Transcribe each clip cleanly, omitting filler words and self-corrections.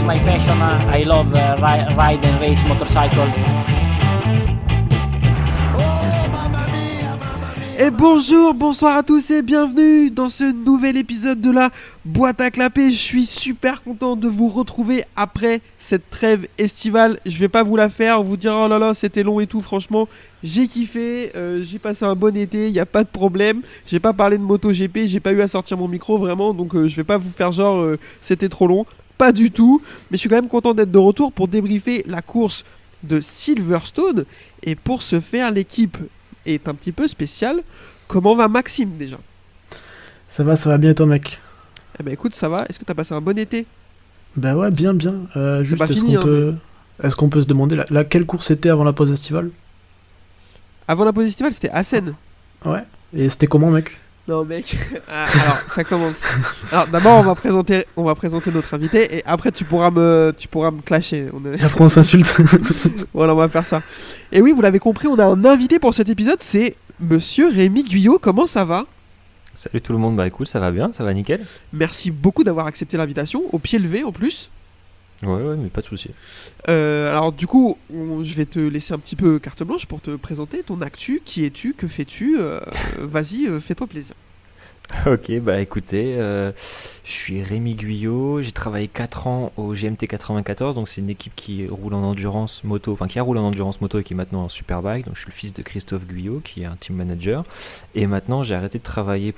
my passion. I love ride and race motorcycle. Et bonjour, bonsoir à tous et bienvenue dans ce nouvel épisode de la boîte à clapper. Je suis super content de vous retrouver après cette trêve estivale. Je vais pas vous la faire, vous dire oh là là c'était long et tout. Franchement j'ai kiffé, j'ai passé un bon été, il n'y a pas de problème. J'ai pas parlé de MotoGP, j'ai pas eu à sortir mon micro vraiment. Donc je vais pas vous faire genre c'était trop long, pas du tout. Mais je suis quand même content d'être de retour pour débriefer la course de Silverstone. Et pour ce faire l'équipe est un petit peu spécial. Comment va Maxime déjà ? Ça va bien toi mec ? Eh ben écoute, ça va. Est-ce que t'as passé un bon été ? Bah ouais, bien. Juste, pas fini, est-ce qu'on peut se demander quelle course c'était avant la pause estivale ? Avant la pause estivale, c'était Assen. Ouais. Et c'était comment mec ? Non mec, alors ça commence. Alors d'abord on va présenter notre invité et après tu pourras me clasher. Après on s'insulte. Voilà, on va faire ça. Et oui, vous l'avez compris, on a un invité pour cet épisode, c'est Monsieur Rémi Guyot. Comment ça va ? Salut tout le monde, bah écoute, ça va bien, ça va nickel. Merci beaucoup d'avoir accepté l'invitation, au pied levé en plus. Ouais, mais pas de souci. Alors du coup, je vais te laisser un petit peu carte blanche pour te présenter ton actu. Qui es-tu ? Que fais-tu ? Vas-y, fais-toi plaisir. Ok, bah écoutez, je suis Rémi Guyot, j'ai travaillé 4 ans au GMT 94, donc c'est une équipe qui roule en endurance moto, enfin qui a roulé en endurance moto et qui est maintenant en superbike, donc je suis le fils de Christophe Guyot qui est un team manager, et maintenant j'ai arrêté de travailler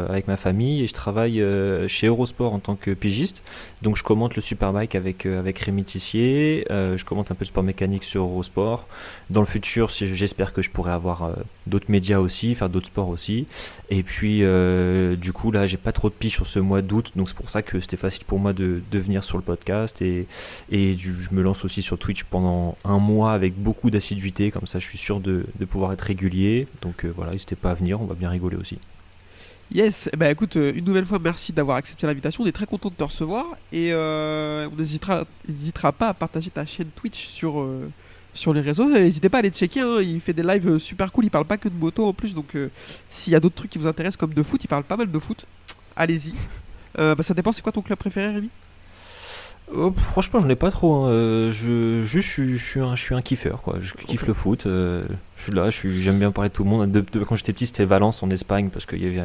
avec ma famille et je travaille chez Eurosport en tant que pigiste, donc je commente le superbike avec Rémi Tissier, je commente un peu le sport mécanique sur Eurosport. Dans le futur, j'espère que je pourrai avoir d'autres médias aussi, faire d'autres sports aussi, et puis du coup là j'ai pas trop de piges sur ce mois d'août, donc c'est pour ça que c'était facile pour moi de venir sur le podcast et je me lance aussi sur Twitch pendant un mois avec beaucoup d'assiduité, comme ça je suis sûr de pouvoir être régulier, donc voilà, n'hésitez pas à venir, on va bien rigoler aussi. Yes, bah écoute, une nouvelle fois merci d'avoir accepté l'invitation, on est très content de te recevoir et on n'hésitera pas à partager ta chaîne Twitch sur les réseaux. N'hésitez pas à aller checker, hein. Il fait des lives super cool, il parle pas que de moto en plus, donc s'il y a d'autres trucs qui vous intéressent comme de foot, il parle pas mal de foot, allez-y. Ça dépend, c'est quoi ton club préféré Rémi ? Franchement je n'ai pas trop, hein. Je suis un kiffeur quoi. Je kiffe le foot, je suis là, j'aime bien parler de tout le monde. Quand j'étais petit c'était Valence en Espagne parce qu'il y avait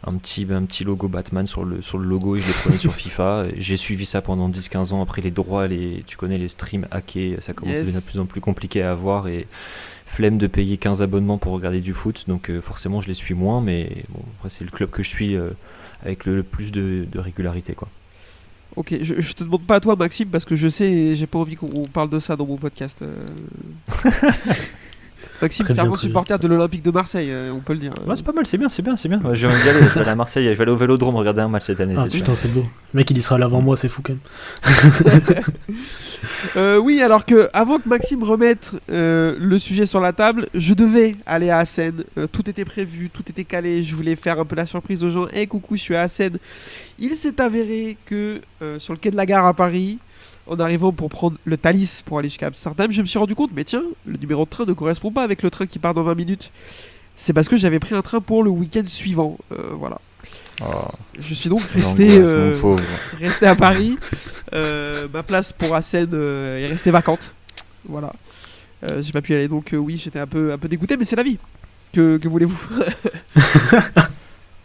un petit logo Batman sur le logo et je l'ai prenais sur FIFA. J'ai suivi ça pendant 10-15 ans. Après les droits, tu connais les streams hackés, ça commence à devenir de plus en plus compliqué à avoir et flemme de payer 15 abonnements pour regarder du foot, donc forcément je les suis moins, mais bon, après c'est le club que je suis avec le plus de régularité quoi. Ok, je te demande pas à toi Maxime parce que je sais, j'ai pas envie qu'on parle de ça dans mon podcast. Maxime, fervent supporter de l'Olympique de Marseille, on peut le dire. Ouais, c'est pas mal, c'est bien. Ouais, je vais aller à Marseille, je vais aller au Vélodrome regarder un match cette année. Ah putain, c'est beau. Le mec il y sera là avant moi, c'est fou quand même. Oui, alors que avant que Maxime remette le sujet sur la table, je devais aller à Assen. Tout était prévu, tout était calé. Je voulais faire un peu la surprise aux gens. Hey, coucou, je suis à Assen. Il s'est avéré que sur le quai de la gare à Paris, en arrivant pour prendre le Thalys pour aller jusqu'à Amsterdam, je me suis rendu compte, mais tiens, le numéro de train ne correspond pas avec le train qui part dans 20 minutes. C'est parce que j'avais pris un train pour le week-end suivant. Voilà. Oh, je suis donc resté à Paris. Ma place pour Assen est restée vacante. Voilà. J'ai pas pu y aller, donc oui, j'étais un peu dégoûté, mais c'est la vie. Que voulez-vous ?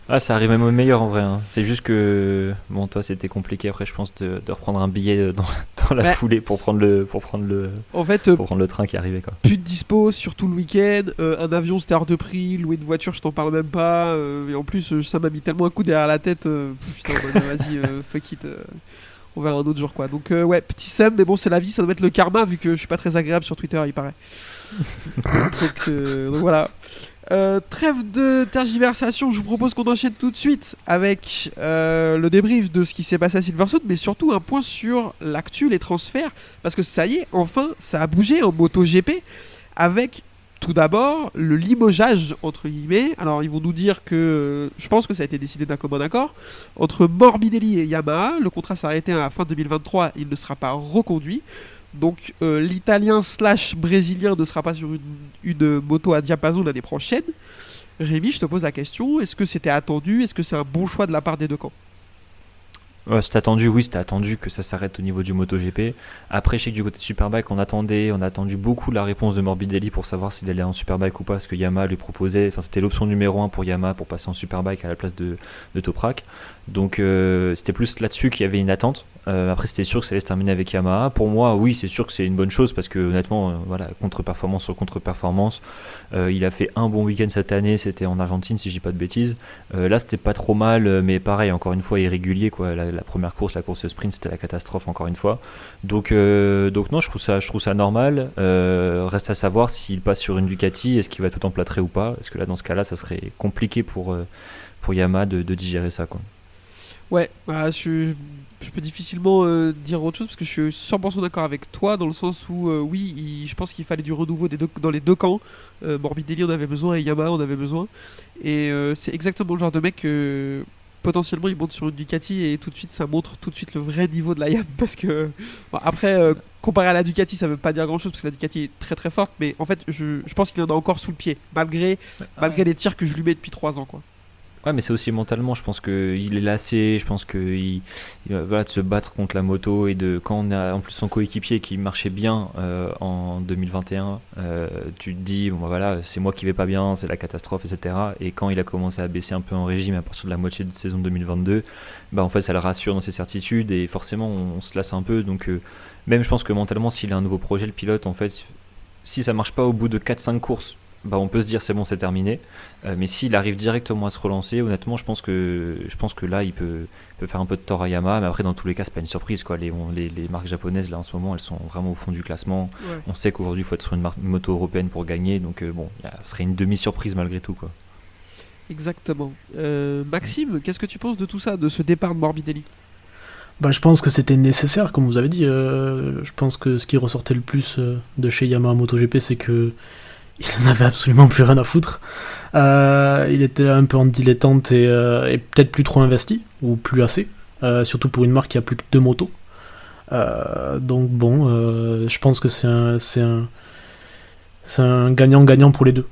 Ah, ça arrive même au meilleur en vrai, hein. C'est juste que bon, toi c'était compliqué après, je pense, de reprendre un billet dans la foulée pour prendre le train qui arrivait quoi. Plus de dispo, surtout le week-end. Un avion c'était hors de prix, louer une voiture je t'en parle même pas. Et en plus ça m'a mis tellement un coup derrière la tête. Putain, vas-y, fuck it. On verra un autre jour quoi. Donc ouais, petit seum, mais bon c'est la vie, ça doit être le karma vu que je suis pas très agréable sur Twitter il paraît. donc voilà. Trêve de tergiversation, je vous propose qu'on enchaîne tout de suite avec le débrief de ce qui s'est passé à Silverstone, mais surtout un point sur l'actu, les transferts, parce que ça y est, enfin, ça a bougé en MotoGP, avec tout d'abord le limogeage, entre guillemets. Alors ils vont nous dire que, je pense que ça a été décidé d'un commun accord, entre Morbidelli et Yamaha, le contrat s'est arrêté à la fin 2023, il ne sera pas reconduit. Donc l'italien / brésilien ne sera pas sur une moto à diapason l'année prochaine. Rémi, je te pose la question, est-ce que c'était attendu ? Est-ce que c'est un bon choix de la part des deux camps ? Ouais, c'était attendu, oui, c'était attendu que ça s'arrête au niveau du MotoGP. Après, je sais que du côté de Superbike, on a attendu beaucoup la réponse de Morbidelli pour savoir s'il allait en Superbike ou pas, parce que Yamaha lui proposait, enfin c'était l'option numéro 1 pour Yamaha pour passer en Superbike à la place de Toprak. Donc c'était plus là-dessus qu'il y avait une attente. Après, c'était sûr que ça allait se terminer avec Yamaha. Pour moi, oui, c'est sûr que c'est une bonne chose parce que honnêtement, voilà, contre-performance sur contre-performance. Il a fait un bon week-end cette année, c'était en Argentine si je dis pas de bêtises. Là, c'était pas trop mal, mais pareil, encore une fois, irrégulier, quoi. La première course, la course sprint, c'était la catastrophe, encore une fois. Donc non, je trouve ça normal. Reste à savoir s'il passe sur une Ducati, est-ce qu'il va tout emplâtrer ou pas. Parce que là, dans ce cas-là, ça serait compliqué pour Yamaha de digérer ça, quoi. Ouais, bah, je peux difficilement dire autre chose parce que je suis 100% d'accord avec toi dans le sens où oui, je pense qu'il fallait du renouveau dans les deux camps. Morbidelli en avait besoin et Yamaha en avait besoin. Et c'est exactement le genre de mec que potentiellement il monte sur une Ducati et tout de suite ça montre tout de suite le vrai niveau de la Yamaha parce que bon, après comparé à la Ducati ça veut pas dire grand chose parce que la Ducati est très très forte, mais en fait je pense qu'il en a encore sous le pied malgré les tirs que je lui mets depuis 3 ans, quoi. Ouais, mais c'est aussi mentalement, je pense qu'il est lassé, je pense qu'il voilà, de se battre contre la moto et quand on a en plus son coéquipier qui marchait bien en 2021, tu te dis, bon bah voilà, c'est moi qui vais pas bien, c'est la catastrophe, etc. Et quand il a commencé à baisser un peu en régime à partir de la moitié de saison 2022, bah en fait ça le rassure dans ses certitudes et forcément on se lasse un peu. Donc même je pense que mentalement, s'il a un nouveau projet, le pilote, en fait, si ça marche pas au bout de 4-5 courses, bah on peut se dire c'est bon, c'est terminé. Mais s'il arrive directement à se relancer, honnêtement, je pense que là il peut faire un peu de tort à Yamaha. Mais après, dans tous les cas, c'est pas une surprise, quoi. Les marques japonaises là en ce moment, elles sont vraiment au fond du classement. Ouais. On sait qu'aujourd'hui il faut être sur une moto européenne pour gagner, donc bon, ce serait une demi-surprise malgré tout, quoi. Exactement. Maxime, qu'est-ce que tu penses de tout ça, de ce départ de Morbidelli? Bah, je pense que c'était nécessaire, comme vous avez dit. Je pense que ce qui ressortait le plus de chez Yamaha MotoGP, c'est que il n'en avait absolument plus rien à foutre. Il était un peu en dilettante et peut-être plus trop investi, ou plus assez, surtout pour une marque qui a plus que 2 motos. Donc bon, je pense que c'est un gagnant-gagnant pour les deux.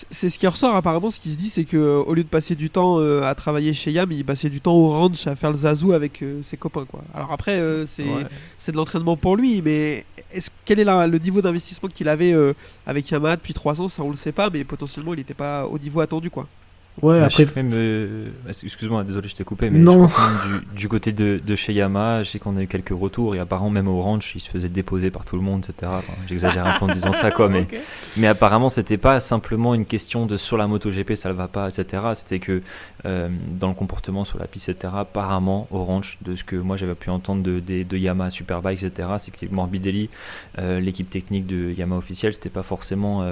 C'est ce qui ressort apparemment. Ce qui se dit, c'est que au lieu de passer du temps à travailler chez Yam, il passait du temps au ranch à faire le zazou avec ses copains, quoi. Alors après, c'est de l'entraînement pour lui, mais quel est le niveau d'investissement qu'il avait avec Yamaha depuis 3 ans? Ça, on le sait pas, mais potentiellement, il n'était pas au niveau attendu, quoi. Ouais, Je sais après, que même, excuse-moi, désolé, je t'ai coupé, mais Non. je crois que même du côté de chez Yamaha, je sais qu'on a eu quelques retours et apparemment même au ranch, il se faisait déposer par tout le monde, etc. Enfin, j'exagère un peu en disant ça, quoi, mais, Ok. mais apparemment c'était pas simplement une question de sur la MotoGP ça ne va pas, etc. C'était que dans le comportement sur la piste, etc. Apparemment au ranch, de ce que moi j'avais pu entendre de Yamaha Superbike, etc. C'est que Morbidelli, l'équipe technique de Yamaha officielle, c'était pas forcément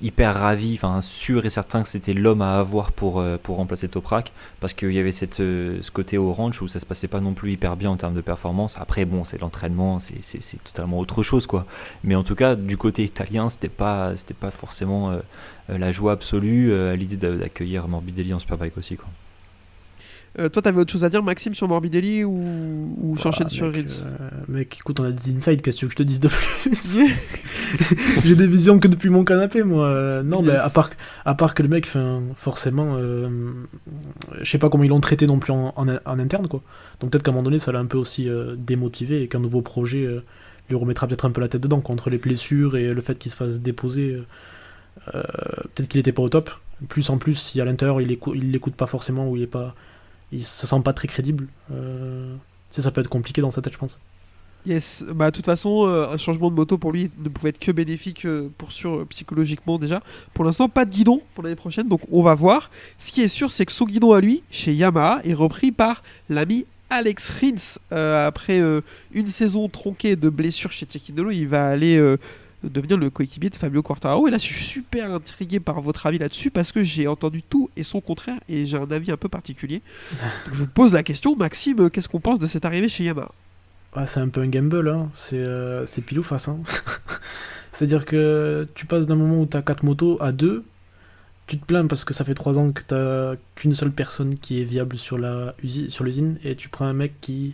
hyper ravi, enfin sûr et certain que c'était l'homme à avoir pour remplacer Toprak, parce qu'il y avait ce côté au ranch où ça se passait pas non plus hyper bien en termes de performance. Après bon, c'est l'entraînement, c'est totalement autre chose, quoi. Mais en tout cas du côté italien, c'était pas forcément la joie absolue à l'idée d'accueillir Morbidelli en Superbike aussi, quoi. Toi, t'avais autre chose à dire, Maxime, sur Morbidelli ou j'enchaîne sur mec, Rins? mec, écoute, on a des insides, qu'est-ce que tu veux que je te dise de plus? J'ai des visions que depuis mon canapé, moi. Non, mais Yes. à part que le mec, forcément, je sais pas comment ils l'ont traité non plus en interne, quoi. Donc peut-être qu'à un moment donné, ça l'a un peu aussi démotivé et qu'un nouveau projet lui remettra peut-être un peu la tête dedans, quoi, entre les blessures et le fait qu'il se fasse déposer. Peut-être qu'il était pas au top. Plus en plus, si à l'intérieur il l'écoute pas forcément ou il se sent pas très crédible, ça peut être compliqué dans sa tête, je pense. Yes, bah de toute façon, un changement de moto pour lui ne pouvait être que bénéfique pour sûr psychologiquement déjà. Pour l'instant, pas de guidon pour l'année prochaine, donc on va voir. Ce qui est sûr, c'est que son guidon à lui, chez Yamaha, est repris par l'ami Alex Rins. Après une saison tronquée de blessures chez Cecchinolo, il va aller devenir le coéquipier de Fabio Quartararo. Et là, je suis super intrigué par votre avis là-dessus parce que j'ai entendu tout et son contraire et j'ai un avis un peu particulier. Donc, je vous pose la question, Maxime, qu'est-ce qu'on pense de cette arrivée chez Yamaha? Ah, c'est un peu un gamble, hein. C'est pile ou face, hein. C'est-à-dire que tu passes d'un moment où t'as 4 motos à 2, tu te plains parce que ça fait 3 ans que t'as qu'une seule personne qui est viable sur l'usine, et tu prends un mec qui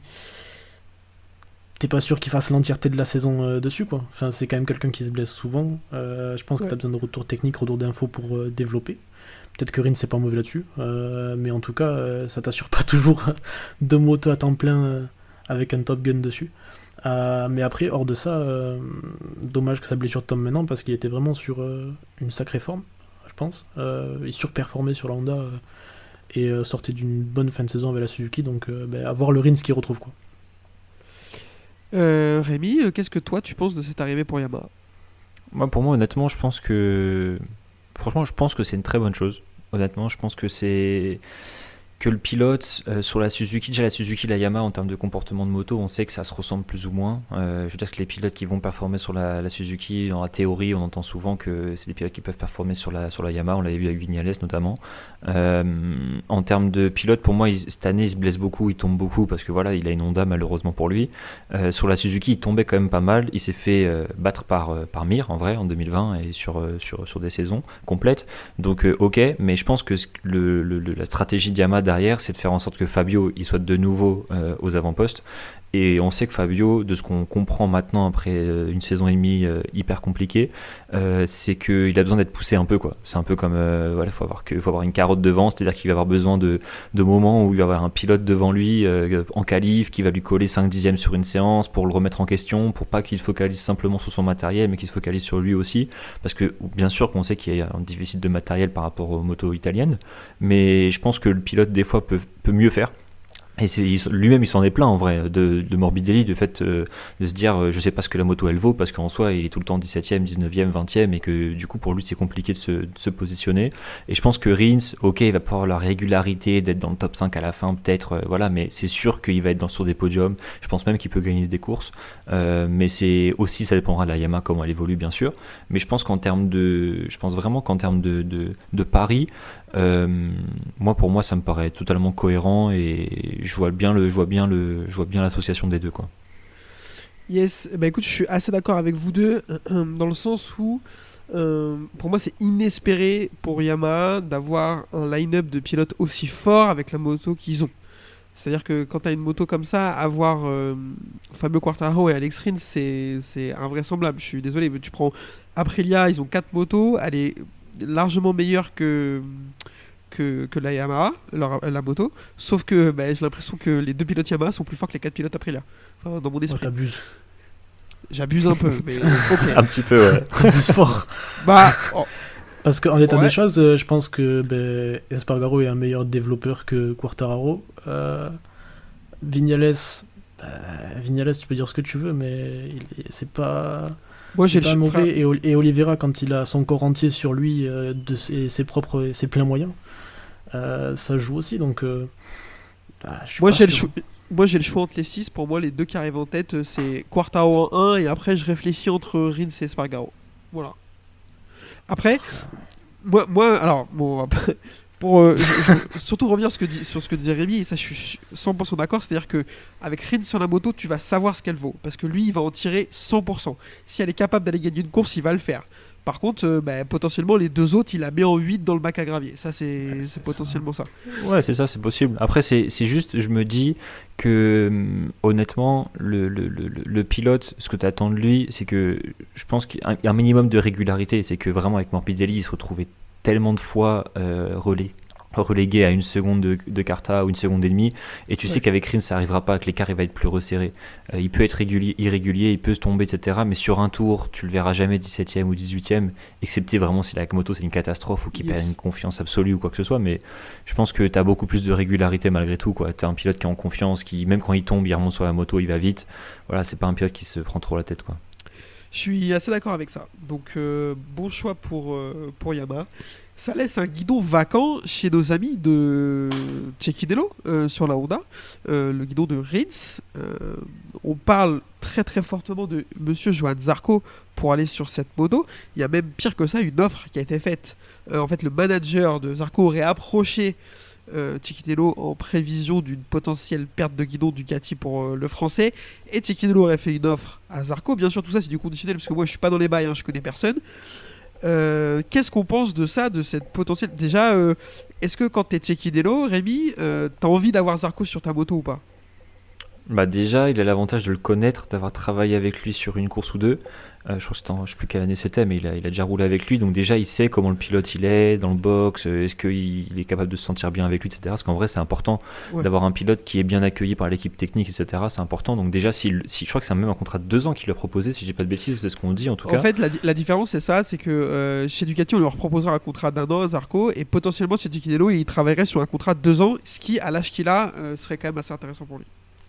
t'es pas sûr qu'il fasse l'entièreté de la saison dessus, quoi. Enfin, c'est quand même quelqu'un qui se blesse souvent. Je pense que Ouais. t'as besoin de retour technique, retour d'infos pour développer. Peut-être que Rins c'est pas mauvais là-dessus, mais en tout cas, ça t'assure pas toujours de moto à temps plein avec un Top Gun dessus. Mais après, hors de ça, dommage que sa blessure tombe maintenant parce qu'il était vraiment sur une sacrée forme, je pense. Il surperformait sur la Honda et sortait d'une bonne fin de saison avec la Suzuki, donc avoir le Rins qui retrouve, quoi. Rémi, qu'est-ce que toi tu penses de cette arrivée pour Yamaha? Pour moi, honnêtement, je pense que. Franchement, je pense que c'est une très bonne chose. Honnêtement, je pense que c'est. Que le pilote sur la Suzuki, déjà la Suzuki, la Yamaha en termes de comportement de moto, on sait que ça se ressemble plus ou moins. Je veux dire que les pilotes qui vont performer sur la Suzuki, dans la théorie, on entend souvent que c'est des pilotes qui peuvent performer sur la Yamaha, on l'avait vu avec Vignales notamment. En termes de pilote, pour moi, cette année, il se blesse beaucoup, il tombe beaucoup parce que voilà, il a une Honda malheureusement pour lui. Sur la Suzuki, il tombait quand même pas mal. Il s'est fait battre par Mir en vrai en 2020 et sur des saisons complètes. Donc ok, mais je pense que la stratégie de Yamaha derrière, c'est de faire en sorte que Fabio il soit de nouveau aux avant-postes. Et on sait que Fabio, de ce qu'on comprend maintenant après une saison et demie hyper compliquée, c'est qu'il a besoin d'être poussé un peu, quoi. C'est un peu comme voilà, faut avoir une carotte devant, c'est-à-dire qu'il va avoir besoin de moments où il va avoir un pilote devant lui en qualif qui va lui coller 5 dixièmes sur une séance pour le remettre en question, pour pas qu'il focalise simplement sur son matériel, mais qu'il se focalise sur lui aussi, parce que bien sûr qu'on sait qu'il y a un déficit de matériel par rapport aux motos italiennes, mais je pense que le pilote des fois peut mieux faire. Et lui-même il s'en est plein en vrai de Morbidelli, du fait de se dire je sais pas ce que la moto elle vaut, parce qu'en soi il est tout le temps 17ème, 19ème, 20ème, et que du coup pour lui c'est compliqué de se positionner. Et je pense que Rins, ok, il va pas avoir la régularité d'être dans le top 5 à la fin peut-être, voilà, mais c'est sûr qu'il va être sur des podiums. Je pense même qu'il peut gagner des courses, mais c'est aussi, ça dépendra de la Yamaha comment elle évolue bien sûr, mais je pense vraiment qu'en termes de paris, pour moi ça me paraît totalement cohérent, et je vois bien l'association des deux, quoi. Yes, bah écoute, je suis assez d'accord avec vous deux, dans le sens où pour moi c'est inespéré pour Yamaha d'avoir un line-up de pilotes aussi fort avec la moto qu'ils ont. C'est-à-dire que quand tu as une moto comme ça, avoir Fabio Quartararo et Alex Rins, c'est invraisemblable. Je suis désolé, mais tu prends Aprilia, ils ont 4 motos, elle est largement meilleure que la Yamaha, la moto, sauf que j'ai l'impression que les 2 pilotes Yamaha sont plus forts que les 4 pilotes Aprilia. Enfin, dans mon Oh, esprit. t'abuses. J'abuse un peu, mais ok. Un petit peu, ouais. T'abuses fort. Oh, Parce qu'en état Ouais. des choses, je pense que Espargaro est un meilleur développeur que Quartararo. Vignales, tu peux dire ce que tu veux, mais c'est pas, moi j'ai c'est le pas enfin, mauvais. Et Oliveira, quand il a son corps entier sur lui, de ses pleins moyens, ça joue aussi. Donc, je suis moi pas j'ai le sûr. choix. Moi j'ai le choix entre les 6. Pour moi, les 2 qui arrivent en tête, c'est Quartaro en 1, et après je réfléchis entre Rins et Espargaro. Voilà. Après, moi alors, bon, pour surtout revenir sur ce que disait Rémi, et ça je suis 100% d'accord, c'est-à-dire que avec Rins sur la moto, tu vas savoir ce qu'elle vaut, parce que lui, il va en tirer 100%. Si elle est capable d'aller gagner une course, il va le faire. Par contre, potentiellement, les 2 autres, il la met en 8 dans le bac à gravier. Ça, c'est potentiellement ça. Ouais, c'est ça, c'est possible. Après, c'est juste, je me dis que honnêtement, le pilote, ce que tu attends de lui, c'est que je pense qu'il y a un minimum de régularité. C'est que vraiment, avec Morbidelli, il se retrouvait tellement de fois relégué à 1 seconde de Carta ou 1 seconde et demie, et tu sais qu'avec Rins ça arrivera pas, que l'écart il va être plus resserré. Il peut être irrégulier, il peut se tomber, etc., mais sur un tour tu le verras jamais 17ème ou 18ème, excepté vraiment si la moto c'est une catastrophe ou qu'il perd une confiance absolue ou quoi que ce soit. Mais je pense que tu as beaucoup plus de régularité malgré tout, quoi. Tu as un pilote qui est en confiance, qui même quand il tombe il remonte sur la moto, il va vite. Voilà, c'est pas un pilote qui se prend trop la tête, quoi. Je suis assez d'accord avec ça. Donc, bon choix pour Yamaha. Ça laisse un guidon vacant chez nos amis de Cecchinello sur la Honda, le guidon de Rins. On parle très très fortement de Monsieur Johan Zarco pour aller sur cette moto. Il y a même pire que ça, une offre qui a été faite. En fait, le manager de Zarco aurait approché Cecchinello en prévision d'une potentielle perte de guidon Ducati pour le français, et Cecchinello aurait fait une offre à Zarco. Bien sûr, tout ça c'est du conditionnel, parce que moi je suis pas dans les bails, hein, je connais personne. Qu'est-ce qu'on pense de ça, de cette potentielle... Déjà, est-ce que quand t'es Cecchinello, Rémi, t'as envie d'avoir Zarco sur ta moto ou pas? Bah déjà, il a l'avantage de le connaître, d'avoir travaillé avec lui sur une course ou deux. Je crois que je sais plus quelle année c'était, mais il a déjà roulé avec lui, donc déjà il sait comment le pilote il est dans le box, est-ce qu'il est capable de se sentir bien avec lui, etc. Parce qu'en vrai c'est important Ouais. d'avoir un pilote qui est bien accueilli par l'équipe technique, etc. C'est important. Donc déjà, si je crois que c'est même un contrat de 2 ans qu'il lui a proposé, si j'ai pas de bêtises, c'est ce qu'on dit en tout En cas. fait, la différence, c'est ça, c'est que chez Ducati, on leur proposera un contrat d'1 an à Zarco, et potentiellement chez Ducati, il travaillerait sur un contrat de 2 ans, ce qui, à l'âge qu'il a, serait quand même assez intéressant pour lui.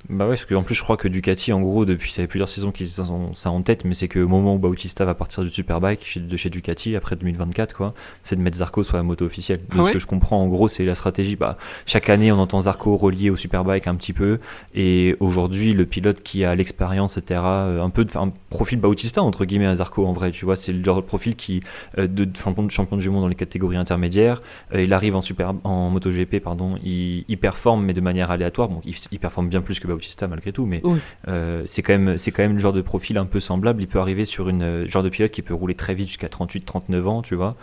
Bah ouais, parce qu'en plus je crois que Ducati en gros depuis ça fait plusieurs saisons qu'ils ont ça en tête, mais c'est que au moment où Bautista va partir du Superbike de chez Ducati après 2024 quoi, c'est de mettre Zarco sur la moto officielle. De Ah ouais ce que je comprends en gros c'est la stratégie. Bah, chaque année on entend Zarco relié au Superbike un petit peu, et aujourd'hui le pilote qui a l'expérience etc. Un peu un profil Bautista entre guillemets à Zarco en vrai, tu vois, c'est le genre de profil qui de champion du monde dans les catégories intermédiaires, il arrive en MotoGP pardon, il performe mais de manière aléatoire, bon il performe bien plus que Bautista malgré tout, mais Oui. c'est quand même le genre de profil un peu semblable. Il peut arriver sur une genre de pilote qui peut rouler très vite jusqu'à 38-39 ans, tu vois.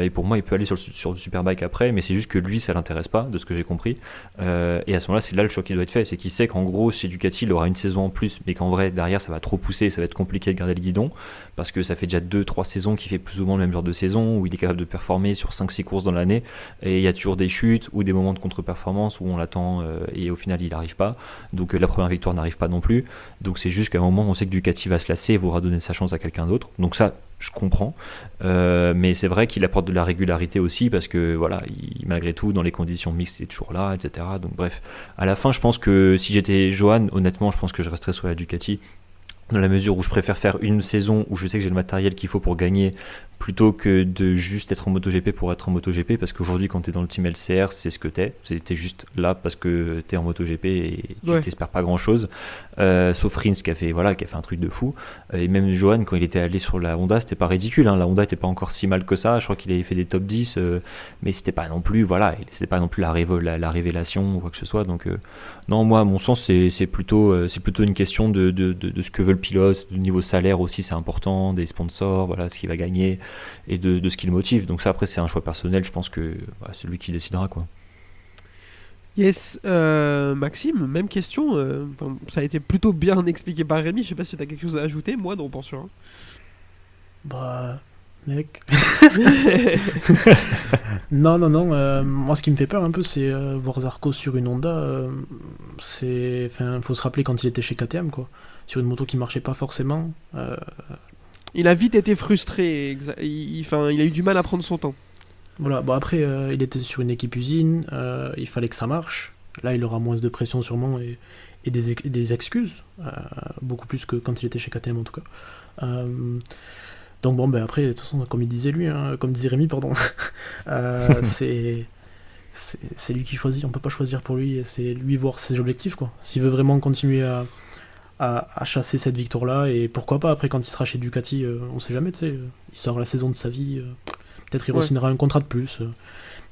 Et pour moi, il peut aller sur du Superbike après, mais c'est juste que lui, ça l'intéresse pas, de ce que j'ai compris. Et à ce moment-là, c'est là le choix qui doit être fait, c'est qu'il sait qu'en gros, chez Ducati, il aura une saison en plus, mais qu'en vrai, derrière, ça va trop pousser, ça va être compliqué de garder le guidon, parce que ça fait déjà 2-3 saisons qu'il fait plus ou moins le même genre de saison, où il est capable de performer sur 5-6 courses dans l'année, et il y a toujours des chutes ou des moments de contre-performance où on l'attend et au final, il n'arrive pas. Donc la première victoire n'arrive pas non plus. Donc c'est juste qu'à un moment on sait que Ducati va se lasser et voudra donner sa chance à quelqu'un d'autre. Donc ça je comprends. Mais c'est vrai qu'il apporte de la régularité aussi parce que voilà, malgré tout dans les conditions mixtes il est toujours là, etc. Donc bref, à la fin je pense que si j'étais Johan, honnêtement je pense que je resterais sur la Ducati. Dans la mesure où je préfère faire une saison où je sais que j'ai le matériel qu'il faut pour gagner plutôt que de juste être en MotoGP pour être en MotoGP, parce qu'aujourd'hui quand tu es dans le team LCR c'est ce que t'es juste là parce que tu es en MotoGP et tu t'espères pas grand chose, sauf Rins qui a fait un truc de fou, et même Johan quand il était allé sur la Honda c'était pas ridicule, hein. La Honda était pas encore si mal que ça, je crois qu'il avait fait des top 10 mais c'était pas non plus la révélation ou quoi que ce soit, donc non, moi à mon sens c'est plutôt une question de ce que veut le pilote, du niveau salaire aussi c'est important, des sponsors, voilà ce qu'il va gagner et de ce qui le motive. Donc ça après c'est un choix personnel, je pense que c'est lui qui décidera quoi. Yes, Maxime, même question. Ça a été plutôt bien expliqué par Rémi. Je sais pas si tu as quelque chose à ajouter. Moi, non, pas sûr. Hein. Bah, mec. Non. Moi, ce qui me fait peur un peu, c'est voir Zarco sur une Honda. Faut se rappeler quand il était chez KTM, quoi. Sur une moto qui marchait pas forcément. Il a vite été frustré. Il a eu du mal à prendre son temps. Voilà, bon après, il était sur une équipe usine, il fallait que ça marche. Là, il aura moins de pression sûrement et des excuses, beaucoup plus que quand il était chez KTM en tout cas. Donc bon, ben après, de toute façon, comme il disait lui, comme disait Rémi, pardon, c'est lui qui choisit, on peut pas choisir pour lui, c'est lui voir ses objectifs, quoi. S'il veut vraiment continuer à chasser cette victoire-là, et pourquoi pas, après quand il sera chez Ducati, on sait jamais, tu sais, il sort la saison de sa vie, peut-être il re-signera un contrat de plus,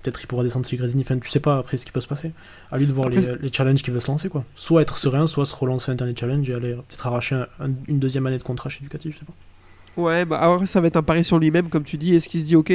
peut-être il pourra descendre chez Gresini, enfin tu sais pas après ce qui peut se passer. À lui de voir les challenges qu'il veut se lancer, quoi. Soit être serein, soit se relancer un dernier challenge et aller peut-être arracher une deuxième année de contrat chez Ducati, je sais pas. Ouais, bah alors ça va être un pari sur lui-même, comme tu dis. Est-ce qu'il se dit, ok,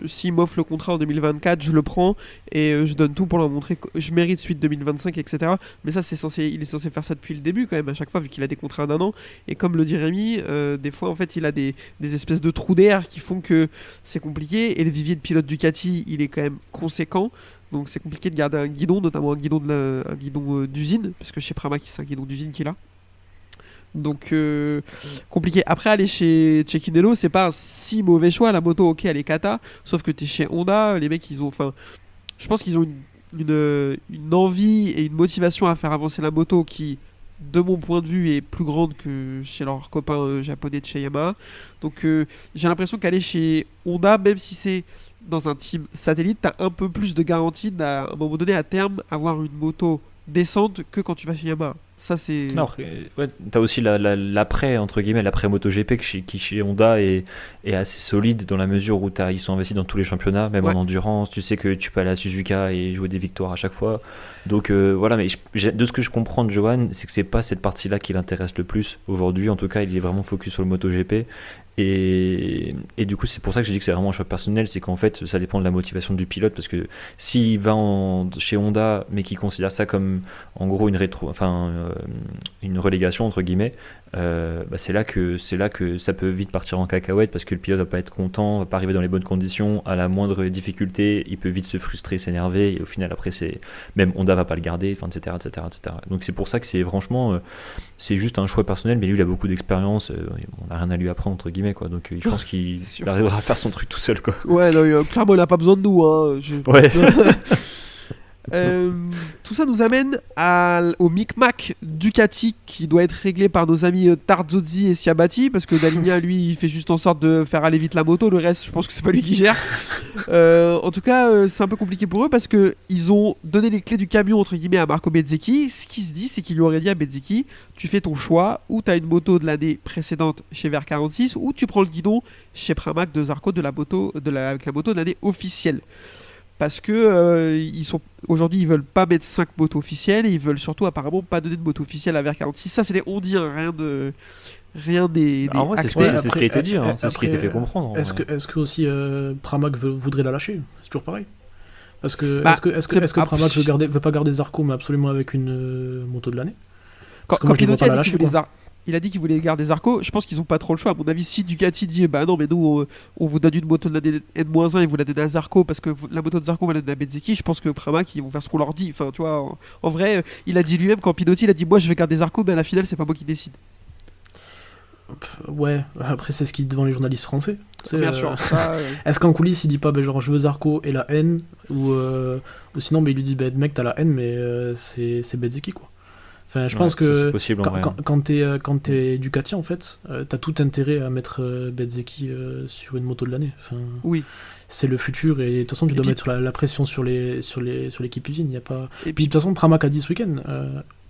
s'il m'offre le contrat en 2024, je le prends et je donne tout pour leur montrer que je mérite suite 2025, etc. Mais ça, il est censé faire ça depuis le début quand même, à chaque fois, vu qu'il a des contrats d'un an. Et comme le dit Rémi, des fois, en fait, il a des espèces de trous d'air qui font que c'est compliqué. Et le vivier de pilote Ducati, il est quand même conséquent. Donc c'est compliqué de garder un guidon, notamment un guidon d'usine, parce que chez Pramac, c'est un guidon d'usine qu'il a. Donc compliqué. Après aller chez Cecchinello, c'est pas un si mauvais choix. La moto, ok, elle est cata, sauf que t'es chez Honda, les mecs ils ont, je pense qu'ils ont une envie et une motivation à faire avancer la moto qui, de mon point de vue, est plus grande que chez leurs copains japonais de chez Yamaha. Donc j'ai l'impression qu'aller chez Honda, même si c'est dans un team satellite, t'as un peu plus de garantie à un moment donné à terme avoir une moto décente que quand tu vas chez Yamaha. Ça c'est. Non, ouais, t'as aussi l'après, entre guillemets, l'après MotoGP qui chez Honda est assez solide dans la mesure où ils sont investis dans tous les championnats, même en endurance. Tu sais que tu peux aller à Suzuka et jouer des victoires à chaque fois. Donc voilà, mais de ce que je comprends de Johan, c'est que c'est pas cette partie-là qui l'intéresse le plus aujourd'hui. En tout cas, il est vraiment focus sur le MotoGP. Et du coup, c'est pour ça que j'ai dit que c'est vraiment un choix personnel, c'est qu'en fait, ça dépend de la motivation du pilote, parce que s'il va chez Honda, mais qu'il considère ça comme, en gros, une relégation, entre guillemets, c'est là que ça peut vite partir en cacahuète, parce que le pilote va pas être content, va pas arriver dans les bonnes conditions, à la moindre difficulté, il peut vite se frustrer, s'énerver, et au final, après, même Honda va pas le garder, etc., etc., etc. Donc c'est pour ça que c'est juste un choix personnel, mais lui, il a beaucoup d'expérience, on n'a rien à lui apprendre, entre guillemets, quoi. Donc je pense qu'il arrivera à faire son truc tout seul, quoi. Ouais, non, clairement, il a pas besoin de nous. Hein. Ouais. Tout ça nous amène au micmac Ducati qui doit être réglé par nos amis Tarzozzi et Siabati, parce que Daligna, lui, il fait juste en sorte de faire aller vite la moto. Le reste, je pense que c'est pas lui qui gère. En tout cas, c'est un peu compliqué pour eux parce que ils ont donné les clés du camion entre guillemets à Marco Bezzecchi. Ce qui se dit, c'est qu'il lui aurait dit à Bezzecchi: tu fais ton choix, ou tu as une moto de l'année précédente chez VR46, ou tu prends le guidon chez Pramac de Zarco avec la moto de l'année officielle. Parce que aujourd'hui, ils veulent pas mettre 5 motos officielles, et ils veulent surtout apparemment pas donner de moto officielle à VR46. Ça, c'est des on-dit, hein, rien des en vrai, c'est ce qui a été dit, hein, c'est ce qui a été fait comprendre. Est-ce que aussi Pramac voudrait la lâcher? C'est toujours pareil. Est-ce que Pramac veut pas garder Zarco, mais absolument avec une moto de l'année? Quand Pinoti il a dit qu'il voulait garder Zarco, je pense qu'ils ont pas trop le choix. À mon avis, si Ducati dit bah non, mais nous on vous donne une moto de l'année N-1 et vous la donnez à Zarco parce que la moto de Zarco va la donner à Bezzecchi, je pense que Pramac ils vont faire ce qu'on leur dit. Enfin, tu vois, en vrai, il a dit lui-même quand Pinoti il a dit moi je vais garder Zarco, mais à la finale c'est pas moi qui décide. Ouais, après c'est ce qu'il dit devant les journalistes français. Bien sûr. Est-ce qu'en coulisses il dit pas genre je veux Zarco et la N, ou sinon il lui dit mec t'as la N mais c'est Bezzecchi quoi. Enfin, je pense que c'est possible, quand t'es Ducati, en fait, t'as tout intérêt à mettre Bezzecchi sur une moto de l'année. Enfin, oui. C'est le futur, et de toute façon, tu dois mettre la pression sur l'équipe usine. Y a pas... Et puis, de toute façon, Pramac a dit ce week-end,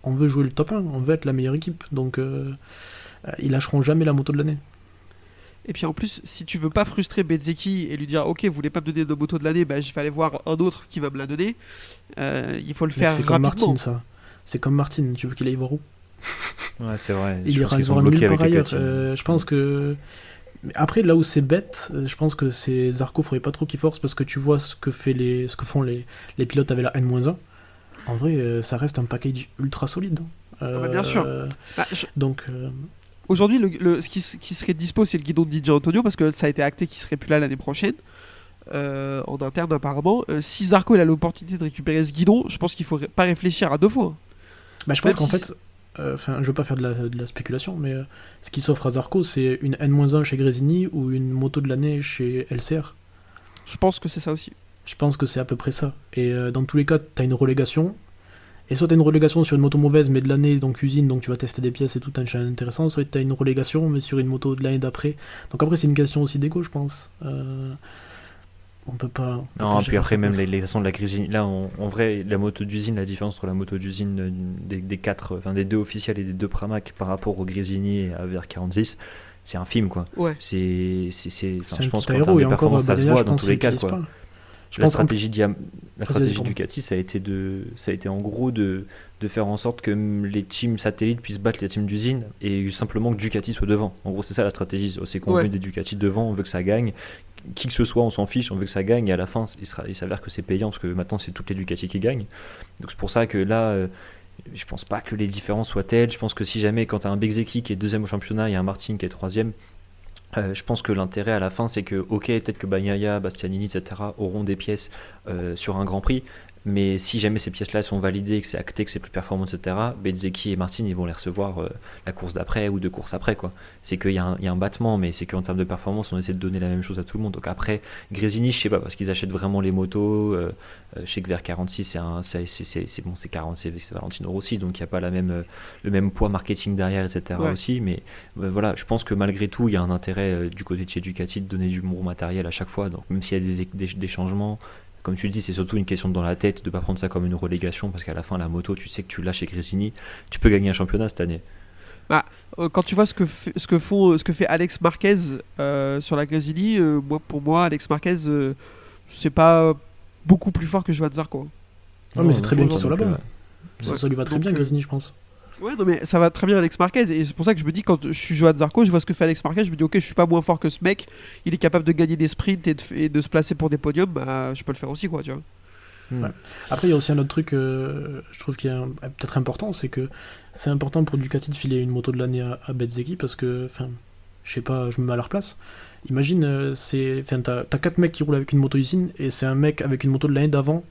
on veut jouer le top 1, on veut être la meilleure équipe. Donc, ils lâcheront jamais la moto de l'année. Et puis en plus, si tu veux pas frustrer Bezzecchi et lui dire ok, vous voulez pas me donner de moto de l'année, bah, je vais aller voir un autre qui va me la donner, il faut le faire rapidement. Comme Martin, ça. C'est comme Martin, tu veux qu'il aille voir où? Ouais, c'est vrai. Il ira voir nulle part ailleurs. Je pense que... Après, là où c'est bête, je pense que c'est Zarco, faudrait pas trop qu'il force, parce que tu vois ce que font les pilotes avec la N-1. En vrai, ça reste un package ultra solide. Bien sûr. Donc... Aujourd'hui, ce qui serait dispo, c'est le guidon de DJ Antonio, parce que ça a été acté qu'il serait plus là l'année prochaine. En interne apparemment. Si Zarco il a l'opportunité de récupérer ce guidon, je pense qu'il faut pas réfléchir à deux fois. Je pense qu'en fait, je veux pas faire de la spéculation, mais ce qui s'offre à Zarco, c'est une N-1 chez Gresini ou une moto de l'année chez LCR. Je pense que c'est ça aussi. Je pense que c'est à peu près ça. Et dans tous les cas, t'as une relégation. Et soit t'as une relégation sur une moto mauvaise, mais de l'année, donc usine, donc tu vas tester des pièces et tout, t'as un challenge intéressant. Soit t'as une relégation, mais sur une moto de l'année d'après. Donc après, c'est une question aussi d'égo, je pense. On peut pas. Non, puis après, même les façons de la Gresini. Là, en vrai, la moto d'usine, la différence entre la moto d'usine des deux officiels et des deux Pramac par rapport au Gresini et à VR46, c'est infime, quoi. Ouais. Je pense qu'en termes de performance, ça se voit dans tous les cas, quoi. La stratégie Ducati, ça a été en gros de faire en sorte que les teams satellites puissent battre les teams d'usine et simplement que Ducati soit devant. En gros, c'est ça la stratégie. C'est qu'on veut des Ducati devant, on veut que ça gagne. Qui que ce soit, on s'en fiche, on veut que ça gagne. Et à la fin, il s'avère que c'est payant parce que maintenant, c'est toutes les Ducati qui gagnent. Donc c'est pour ça que là, je pense pas que les différences soient telles. Je pense que si jamais, quand tu as un Bezzecchi qui est deuxième au championnat et un Martin qui est troisième, je pense que l'intérêt à la fin, c'est que, ok, peut-être que Bagnaia, Bastianini, etc. auront des pièces sur un Grand Prix, mais si jamais ces pièces-là sont validées, que c'est acté, que c'est plus performant, etc., Bezzecchi et Martin, ils vont les recevoir la course d'après ou deux courses après, quoi. C'est qu'il y a un battement, mais c'est qu'en termes de performance, on essaie de donner la même chose à tout le monde. Donc après, Gresini, je sais pas, parce qu'ils achètent vraiment les motos. Je sais que vers 46, c'est Valentino Rossi, donc il n'y a pas le même poids marketing derrière, etc. aussi. Mais voilà, je pense que malgré tout, il y a un intérêt du côté de chez Ducati de donner du bon matériel à chaque fois. Donc même s'il y a des changements, comme tu le dis, c'est surtout une question dans la tête de ne pas prendre ça comme une relégation, parce qu'à la fin, la moto, tu sais que tu l'as chez Gresini, tu peux gagner un championnat cette année. Quand tu vois ce que fait Alex Marquez sur la Gresini, pour moi, Alex Marquez, c'est pas beaucoup plus fort que Johan Zarco. Non, mais c'est très bien qu'il soit là-bas. Ça lui va très bien, Gresini, je pense. Ouais, non, mais ça va très bien Alex Marquez, et c'est pour ça que je me dis, quand je suis Johan Zarco, je vois ce que fait Alex Marquez, je me dis, ok, je suis pas moins fort que ce mec, il est capable de gagner des sprints et de se placer pour des podiums, bah je peux le faire aussi, quoi, tu vois. Ouais. Après, il y a aussi un autre truc, je trouve qui est peut-être important, c'est que c'est important pour Ducati de filer une moto de l'année à Bezzecchi parce que, enfin, je sais pas, je me mets à leur place. Imagine, t'as 4 mecs qui roulent avec une moto usine et c'est un mec avec une moto de l'année d'avant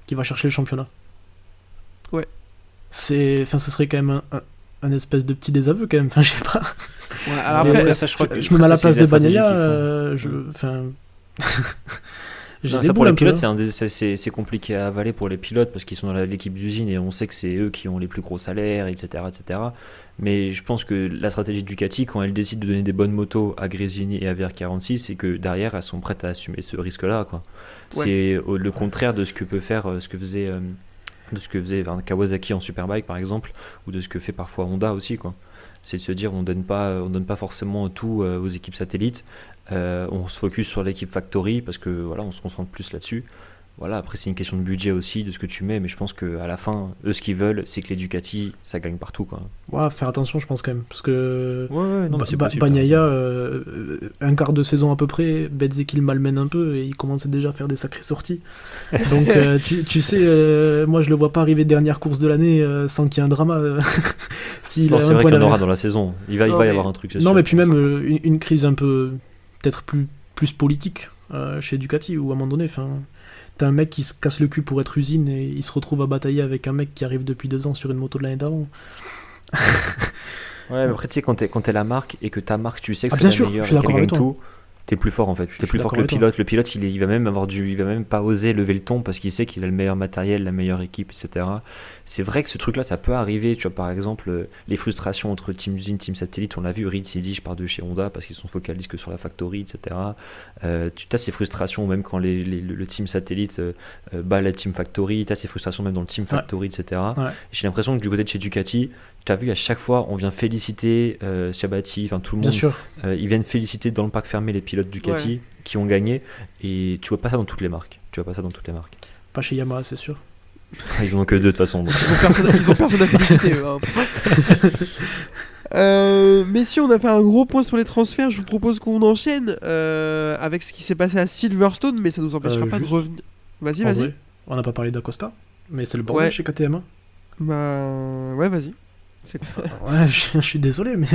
qui va chercher le championnat. Ouais. Ce serait quand même un espèce de petit désaveu quand même, enfin, je sais pas. Ouais, alors Mais après, ça, je crois que je me mets à la ça, c'est place de la stratégie Bagnaia, qu'ils font. enfin. J'ai Non, des ça pour boules les un peu, pilotes, hein. c'est compliqué à avaler pour les pilotes parce qu'ils sont dans l'équipe d'usine et on sait que c'est eux qui ont les plus gros salaires, etc., etc. Mais je pense que la stratégie de Ducati, quand elle décide de donner des bonnes motos à Gresini et à VR46, c'est que derrière elles sont prêtes à assumer ce risque-là, quoi. Ouais. C'est le contraire de ce que peut faire, ce que faisait Kawasaki en Superbike par exemple, ou de ce que fait parfois Honda aussi, quoi. C'est de se dire on donne pas forcément tout aux équipes satellites. On se focus sur l'équipe Factory parce que voilà, on se concentre plus là-dessus. Voilà, après c'est une question de budget aussi, de ce que tu mets, mais je pense qu'à la fin, eux ce qu'ils veulent, c'est que les Ducati, ça gagne partout, quoi. Ouais, faire attention, je pense quand même. Parce que Ouais, non, mais c'est possible. Bagnaia, un quart de saison à peu près, Bezzecchi le malmène un peu et il commençait déjà à faire des sacrées sorties. Donc tu sais, moi je le vois pas arriver dernière course de l'année sans qu'il y ait un drama. S'il Non, a c'est un vrai point qu'il y en aura d'avance. dans la saison. Il va y avoir un truc, c'est Non, sûr. mais puis même une crise un peu, peut-être plus politique chez Ducati, où à un moment donné, t'as un mec qui se casse le cul pour être usine et il se retrouve à batailler avec un mec qui arrive depuis 2 ans sur une moto de l'année d'avant. Ouais, mais après, tu sais, quand t'es la marque et que ta marque, tu sais que Ah, c'est bien la sûr, meilleure je suis et d'accord qu'elle gagne avec toi. tout, t'es plus fort en fait. T'es suis plus fort que d'accord le avec toi. pilote. Le pilote, il va même pas oser lever le ton parce qu'il sait qu'il a le meilleur matériel, la meilleure équipe, etc. C'est vrai que ce truc-là, ça peut arriver. Tu vois, par exemple, les frustrations entre team usine, team satellite, on l'a vu. Reed s'est dit, je pars de chez Honda parce qu'ils sont focalisés que sur la factory, etc. Tu as ces frustrations même quand le team satellite bat la team factory. Tu as ces frustrations même dans le team factory, etc. Ouais. J'ai l'impression que du côté de chez Ducati, tu as vu à chaque fois, on vient féliciter Shabati, enfin tout le Bien monde. sûr. Ils viennent féliciter dans le parc fermé les pilotes Ducati qui ont gagné. Et tu vois pas ça dans toutes les marques. Pas chez Yamaha, c'est sûr. Ils en ont que 2 de toute façon. donc. ils ont personne à féliciter, eux, hein. Messieurs, on a fait un gros point sur les transferts. Je vous propose qu'on enchaîne avec ce qui s'est passé à Silverstone, mais ça nous empêchera pas de juste, revenir. Vas-y, En vas-y. vrai, on n'a pas parlé d'Acosta, mais c'est le bordel Ouais. chez KTM. Bah, ouais, vas-y. Ouais, je suis désolé, mais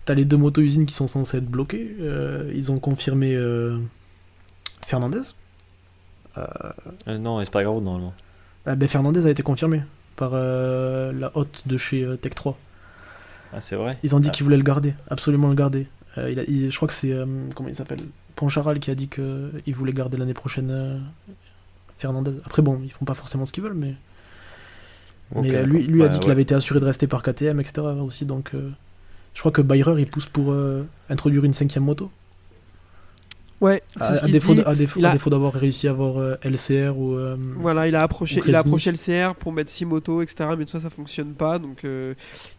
t'as les 2 motos-usines qui sont censées être bloquées. Ils ont confirmé Fernandez. Non, Espargaro normalement. Fernandez a été confirmé par la hotte de chez Tech 3. Ah, c'est vrai. Ils ont dit qu'ils voulaient le garder, absolument le garder. Je crois que c'est, comment il s'appelle, Poncharal qui a dit qu'il voulait garder l'année prochaine Fernandez. Après bon, ils font pas forcément ce qu'ils veulent, mais Ok, lui a dit qu'il ouais. avait été assuré de rester par KTM, etc. aussi, donc je crois que Bayer il pousse pour introduire une 5ème moto. Ouais, c'est ce À qu'il se défaut, dit. à défaut, Il a- à défaut d'avoir réussi à avoir LCR ou... Voilà, il a approché Kresnik. le CR pour mettre 6 motos, etc. Mais tout ça, ça fonctionne pas. Donc,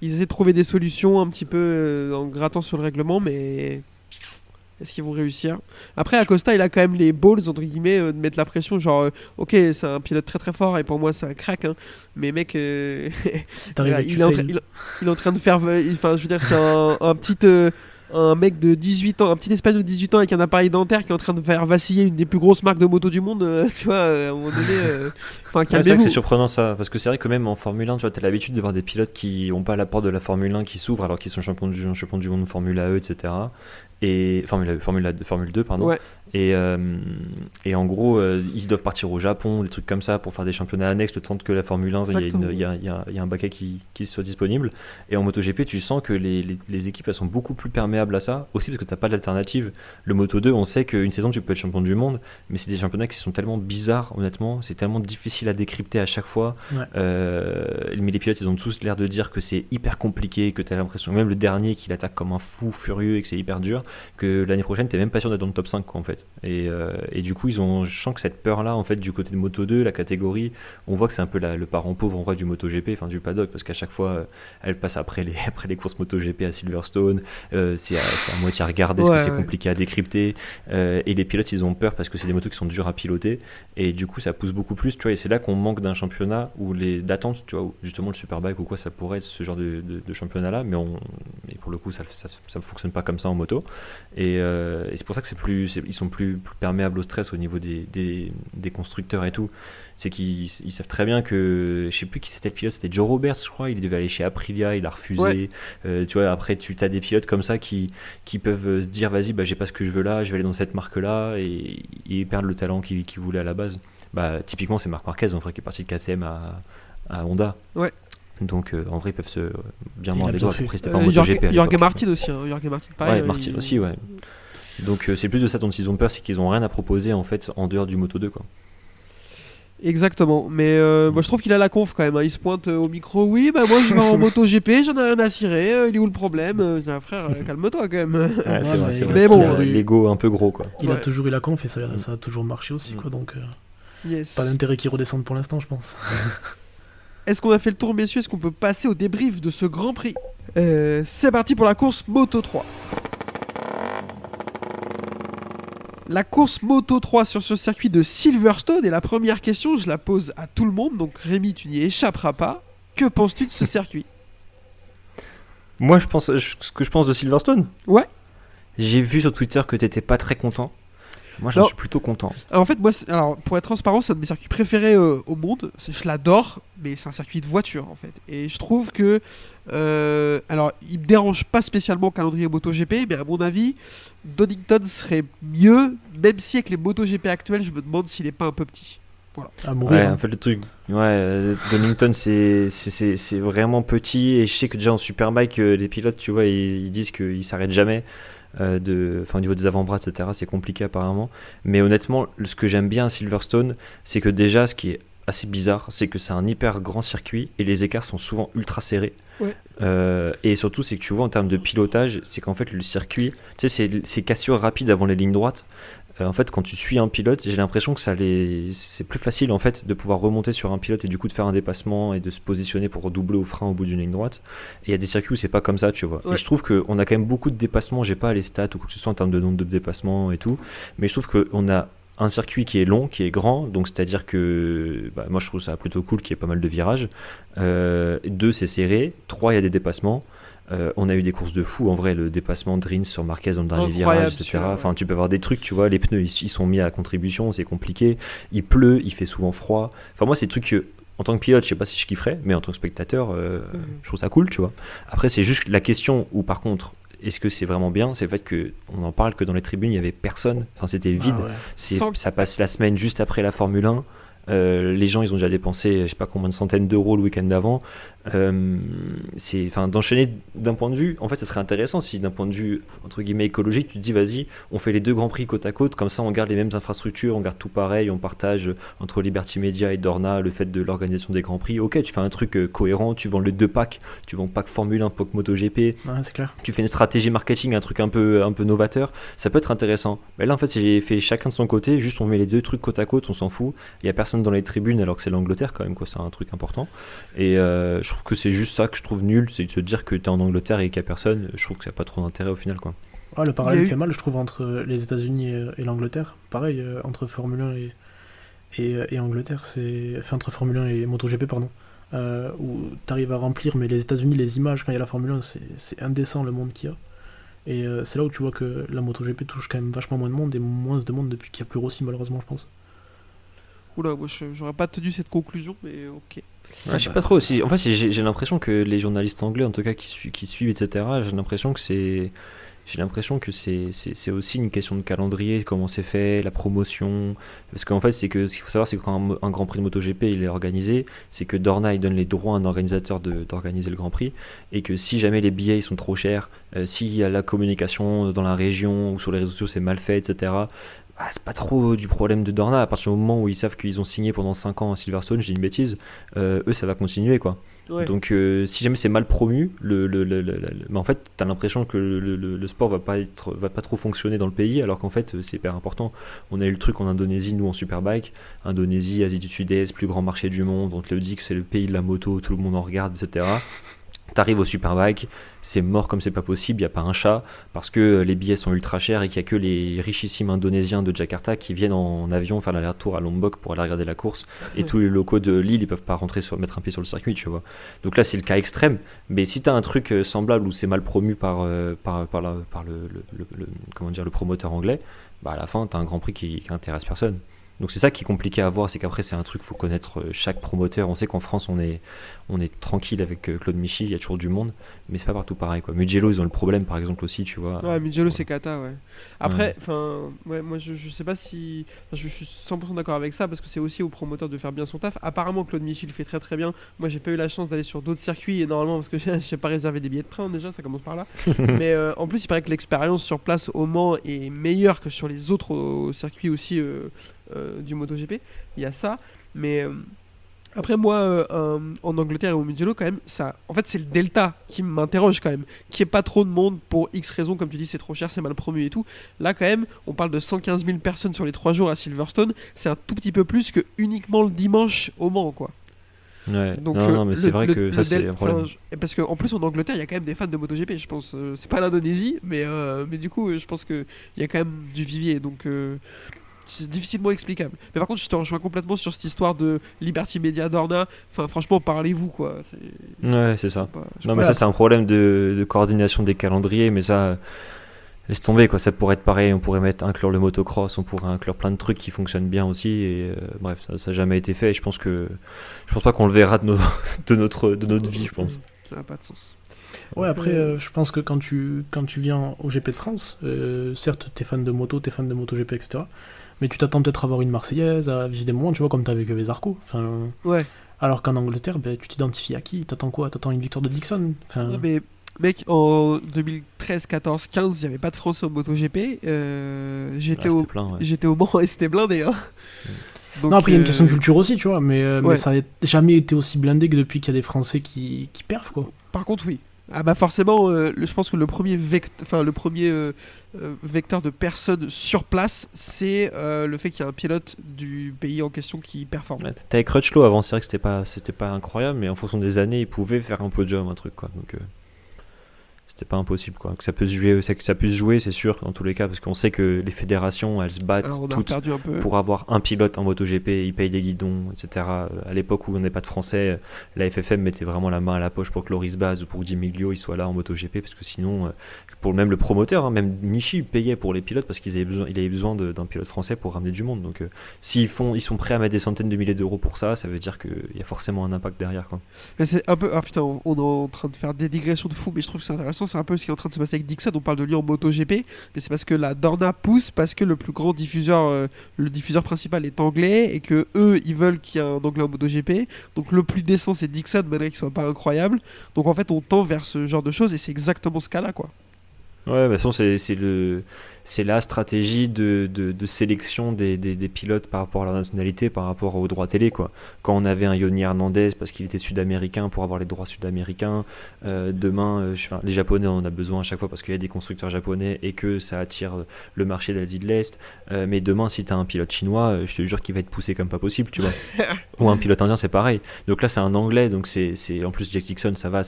ils essaient de trouver des solutions un petit peu en grattant sur le règlement, mais est-ce qu'ils vont réussir? Après, Acosta, il a quand même les balls, entre guillemets, de mettre la pression. Genre, ok, c'est un pilote très très fort et pour moi, c'est un crack. Hein, mais mec, Si t'arrives et que il tu est en fails. il est en train de faire. Enfin, je veux dire, c'est un petit. Un mec de 18 ans, un petit espagnol de 18 ans avec un appareil dentaire qui est en train de faire vaciller une des plus grosses marques de moto du monde, tu vois, à un moment donné, enfin, Ouais, c'est vrai que calmez-vous. c'est surprenant ça, parce que c'est vrai que même en Formule 1, tu vois, t'as l'habitude de voir des pilotes qui n'ont pas la porte de la Formule 1 qui s'ouvre alors qu'ils sont champions du monde de Formule AE, etc. Et Formule 2, pardon. Ouais. Et en gros, ils doivent partir au Japon, des trucs comme ça, pour faire des championnats annexes, le temps que la Formule 1, Exactement. il y a un baquet qui soit disponible. Et en MotoGP, tu sens que les équipes elles sont beaucoup plus perméables à ça, aussi parce que t'as pas d'alternative. Le Moto 2, on sait qu'une saison, tu peux être champion du monde, mais c'est des championnats qui sont tellement bizarres, honnêtement, c'est tellement difficile à décrypter à chaque fois. Ouais. Mais les pilotes, ils ont tous l'air de dire que c'est hyper compliqué, que t'as l'impression, même le dernier, qu'il attaque comme un fou furieux et que c'est hyper dur, que l'année prochaine, t'es même pas sûr d'être dans le top 5, quoi, en fait. Et du coup, je sens que cette peur-là, en fait, du côté de Moto 2, la catégorie, on voit que c'est un peu le parent pauvre, en vrai, du MotoGP, enfin du paddock, parce qu'à chaque fois, elle passe après les courses MotoGP à Silverstone. c'est à moitié à regarder, parce que c'est Ouais. compliqué à décrypter, et les pilotes ils ont peur parce que c'est des motos qui sont dures à piloter, et du coup ça pousse beaucoup plus, tu vois, et c'est là qu'on manque d'un championnat où d'attente, tu vois, où justement le Superbike ou quoi, ça pourrait être ce genre de championnat là, mais pour le coup ça fonctionne pas comme ça en moto, et c'est pour ça que ils sont plus perméables au stress au niveau des constructeurs et tout. C'est qu'ils savent très bien que, je sais plus qui c'était le pilote, c'était Joe Roberts je crois, il devait aller chez Aprilia, il a refusé. Ouais. Tu vois, après tu as des pilotes comme ça qui peuvent se dire vas-y, bah, j'ai pas ce que je veux là, je vais aller dans cette marque là, et perdre le talent qu'ils voulaient à la base. Bah, typiquement c'est Marc Marquez en vrai qui est parti de KTM à Honda. Ouais. Donc en vrai ils peuvent se bien Il mordre a les bien doigts. fait. Après c'était pas en MotoGP à Jorge l'époque. Martin aussi, hein. Jorge Martin pareil. Ouais, Martin aussi, ouais. Donc c'est plus de ça dont ils ont peur, c'est qu'ils ont rien à proposer en fait en dehors du Moto 2 quoi. Exactement, mais moi je trouve qu'il a la conf quand même, hein. Il se pointe au micro, oui, bah moi je vais en moto GP, j'en ai rien à cirer, il est où le problème? Je dis, frère, calme-toi quand même. Ouais, Ouais, c'est vrai, mais c'est il a vrai. Mais bon. Il a l'ego un peu gros quoi. Il a Ouais. toujours eu la conf et ça a toujours marché aussi, quoi. Donc, Yes. pas d'intérêt qu'il redescende pour l'instant, je pense. Est-ce qu'on a fait le tour, messieurs? Est-ce qu'on peut passer au débrief de ce Grand Prix? C'est parti pour la course Moto 3. La course Moto 3 sur ce circuit de Silverstone, et la première question, je la pose à tout le monde, donc Rémi, tu n'y échapperas pas. Que penses-tu de ce circuit? Moi ce que je pense de Silverstone. Ouais. J'ai vu sur Twitter que t'étais pas très content. Moi j'en Non. suis plutôt content. Alors, en fait, moi, alors, pour être transparent, c'est un de mes circuits préférés au monde. Je l'adore, mais c'est un circuit de voiture en fait. Et je trouve que, alors, il me dérange pas spécialement au calendrier MotoGP, mais à mon avis, Donington serait mieux, même si avec les MotoGP actuels, je me demande s'il est pas un peu petit. À Ouais, mourir. en fait le truc, Donington c'est vraiment petit, et je sais que déjà en Superbike les pilotes, tu vois, ils disent qu'ils s'arrêtent jamais. Au niveau des avant-bras, etc., c'est compliqué apparemment. Mais honnêtement, ce que j'aime bien à Silverstone, c'est que déjà, ce qui est assez bizarre, c'est que c'est un hyper grand circuit et les écarts sont souvent ultra serrés. Ouais. Et surtout, c'est que tu vois en termes de pilotage, c'est qu'en fait le circuit, tu sais, c'est cassure rapide avant les lignes droites. En fait, quand tu suis un pilote, j'ai l'impression que c'est plus facile en fait de pouvoir remonter sur un pilote et du coup de faire un dépassement et de se positionner pour doubler au frein au bout d'une ligne droite. Et il y a des circuits où c'est pas comme ça, tu vois. Ouais. Et je trouve qu'on a quand même beaucoup de dépassements. J'ai pas les stats ou quoi que ce soit en termes de nombre de dépassements et tout, mais je trouve qu'on a un circuit qui est long, qui est grand, donc c'est-à-dire que moi je trouve ça plutôt cool qu'il y ait pas mal de virages. 2, c'est serré. 3, il y a des dépassements. On a eu des courses de fou en vrai, le dépassement de Rins sur Marquez dans le dernier Incroyable, virage, etc. celui-là, ouais. Enfin, tu peux avoir des trucs, tu vois, les pneus ils sont mis à contribution, c'est compliqué. Il pleut, il fait souvent froid. Enfin, moi, c'est des trucs que, en tant que pilote, je sais pas si je kifferais, mais en tant que spectateur, je trouve ça cool, tu vois. Après, c'est juste la question où, par contre, est-ce que c'est vraiment bien? C'est le fait qu'on en parle que dans les tribunes, il y avait personne. Enfin, c'était vide. Ah ouais. Sans- Ça passe la semaine juste après la Formule 1. Les gens, ils ont déjà dépensé, je sais pas combien de centaines d'euros le week-end d'avant. D'enchaîner d'un point de vue, en fait, ça serait intéressant si d'un point de vue entre guillemets écologique, tu te dis vas-y, on fait les deux grands prix côte à côte, comme ça on garde les mêmes infrastructures, on garde tout pareil, on partage entre Liberty Media et Dorna le fait de l'organisation des grands prix. Ok, tu fais un truc cohérent, tu vends les deux packs, tu vends pack Formule 1, pack MotoGP, Ouais, c'est clair. tu fais une stratégie marketing, un truc un peu novateur, ça peut être intéressant. Mais là en fait, j'ai fait chacun de son côté, juste on met les deux trucs côte à côte, on s'en fout. Il y a personne dans les tribunes alors que c'est l'Angleterre quand même, quoi, c'est un truc important. Et je trouve que c'est juste ça que je trouve nul, c'est de se dire que t'es en Angleterre et qu'il y a personne. Je trouve que ça n'a pas trop d'intérêt au final, quoi. Ouais, le parallèle Il y a eu- fait mal, je trouve, entre les États-Unis et l'Angleterre. Pareil, entre Formule 1 et Angleterre, enfin, entre Formule 1 et MotoGP, pardon. Où t'arrives à remplir, mais les États-Unis, les images, quand il y a la Formule 1, c'est indécent le monde qu'il y a. Et c'est là où tu vois que la MotoGP touche quand même vachement moins de monde, et moins de monde depuis qu'il n'y a plus Rossi, malheureusement, je pense. Oula, moi j'aurais pas tenu cette conclusion, mais ok. Ouais, je sais pas trop aussi. En fait, j'ai l'impression que les journalistes anglais, en tout cas qui suivent, etc., j'ai l'impression que c'est aussi une question de calendrier, comment c'est fait, la promotion. Parce qu'en fait, ce qu'il faut savoir, c'est que quand un Grand Prix de MotoGP il est organisé, c'est que Dorna il donne les droits à un organisateur d'organiser le Grand Prix, et que si jamais les billets ils sont trop chers, s'il y a la communication dans la région ou sur les réseaux sociaux c'est mal fait, etc., c'est pas trop du problème de Dorna. À partir du moment où ils savent qu'ils ont signé pendant 5 ans à Silverstone, j'ai une bêtise, eux ça va continuer, quoi. Ouais. Donc si jamais c'est mal promu, mais en fait t'as l'impression que le sport va pas trop fonctionner dans le pays, alors qu'en fait c'est hyper important. On a eu le truc en Indonésie, nous en Superbike, Indonésie, Asie du Sud-Est, plus grand marché du monde, on te le dit que c'est le pays de la moto, tout le monde en regarde, etc. T'arrives au Superbike, c'est mort comme c'est pas possible, il n'y a pas un chat, parce que les billets sont ultra chers et qu'il n'y a que les richissimes indonésiens de Jakarta qui viennent en avion faire l'aller-retour à Lombok pour aller regarder la course. Et tous les locaux de l'île, ils peuvent pas mettre un pied sur le circuit, tu vois. Donc là, c'est le cas extrême. Mais si t'as un truc semblable où c'est mal promu par comment dire, le promoteur anglais, bah à la fin, t'as un Grand Prix qui intéresse personne. Donc c'est ça qui est compliqué à voir, c'est qu'après c'est un truc, faut connaître chaque promoteur. On sait qu'en France on est tranquille avec Claude Michy, il y a toujours du monde, mais c'est pas partout pareil quoi. Mugello ils ont le problème par exemple aussi, tu vois. Ouais, Mugello c'est cata, ouais. Après, moi je sais pas si. Je suis 100% d'accord avec ça parce que c'est aussi au promoteur de faire bien son taf. Apparemment Claude Michy le fait très très bien. Moi j'ai pas eu la chance d'aller sur d'autres circuits et normalement parce que j'ai pas réservé des billets de train déjà, ça commence par là. Mais en plus il paraît que l'expérience sur place au Mans est meilleure que sur les autres circuits aussi du MotoGP. Il y a ça, mais. Après moi, en Angleterre et au Mugello quand même, ça, en fait c'est le delta qui m'interroge quand même, qu'il n'y ait pas trop de monde pour X raisons, comme tu dis c'est trop cher, c'est mal promu et tout. Là quand même, on parle de 115 000 personnes sur les 3 jours à Silverstone, c'est un tout petit peu plus que uniquement le dimanche au Mans quoi. Ouais. Donc, non mais c'est vrai que ça c'est un problème. Parce qu'en plus en Angleterre il y a quand même des fans de MotoGP, je pense, c'est pas l'Indonésie, mais du coup je pense qu'il y a quand même du vivier, donc... c'est difficilement explicable. Mais par contre, je te rejoins complètement sur cette histoire de Liberty Media Dorna. Enfin, franchement, parlez-vous quoi. Ouais, c'est ça. Mais ça, c'est un problème de coordination des calendriers, mais ça, laisse tomber quoi. Ça pourrait être pareil. On pourrait inclure le motocross, on pourrait inclure plein de trucs qui fonctionnent bien aussi. Et bref, ça n'a jamais été fait. Et je pense pas qu'on le verra de notre vie, je pense. Ça n'a pas de sens. Ouais, après, je pense que quand tu viens au GP de France, certes, t'es fan de moto, t'es fan de MotoGP, etc. Mais tu t'attends peut-être à avoir une Marseillaise, à vivre des moments, tu vois, comme t'as avec Vesarco. Enfin, ouais. Alors qu'en Angleterre, tu t'identifies à qui? T'attends quoi? T'attends une victoire de Dixon? Enfin... Non, mais mec, en 2013, 14, 15, il n'y avait pas de Français en MotoGP. J'étais au Mans et c'était blindé. Hein. Donc, non, après, il y a une question de culture aussi, tu vois, mais ouais. ça n'a jamais été aussi blindé que depuis qu'il y a des Français qui perfent, quoi. Par contre, oui. Ah bah forcément, je pense que le premier vecteur de personnes sur place, c'est le fait qu'il y a un pilote du pays en question qui performe. Ouais, t'avais Crutchlow avant, c'est vrai que c'était pas incroyable, mais en fonction des années, il pouvait faire un podium, un truc quoi. Donc c'était pas impossible quoi. Que ça puisse jouer, c'est sûr dans tous les cas, parce qu'on sait que les fédérations elles se battent toutes pour avoir un pilote en MotoGP, ils payent des guidons, etc. À l'époque où on n'est pas de Français, la FFM mettait vraiment la main à la poche pour que Loris Baz ou pour Di Miglio ils soient là en MotoGP, parce que sinon pour même le promoteur, hein, même Nishi payait pour les pilotes parce il avait besoin d'un pilote français pour ramener du monde. Donc ils sont prêts à mettre des centaines de milliers d'euros pour ça veut dire qu'il y a forcément un impact derrière quoi. Mais c'est un peu putain, on est en train de faire des digressions de fou, mais je trouve que c'est intéressant. C'est un peu ce qui est en train de se passer avec Dixon. On parle de lui en MotoGP, mais c'est parce que la Dorna pousse, parce que le plus grand diffuseur, le diffuseur principal est anglais et que eux ils veulent qu'il y ait un anglais en MotoGP. Donc le plus décent c'est Dixon, malgré qu'il soit pas incroyable. Donc en fait on tend vers ce genre de choses et c'est exactement ce cas-là quoi. Ouais, de toute façon, c'est la stratégie de sélection des pilotes par rapport à leur nationalité, par rapport aux droits télé, quoi. Quand on avait un Yoni Hernandez parce qu'il était sud-américain pour avoir les droits sud-américains, demain, les Japonais on en a besoin à chaque fois parce qu'il y a des constructeurs japonais et que ça attire le marché d'Asie de l'Est. Mais demain, si t'as un pilote chinois, je te jure qu'il va être poussé comme pas possible, tu vois. Ou un pilote indien, c'est pareil. Donc là, c'est un anglais, donc c'est en plus Jack Dixon, ça va.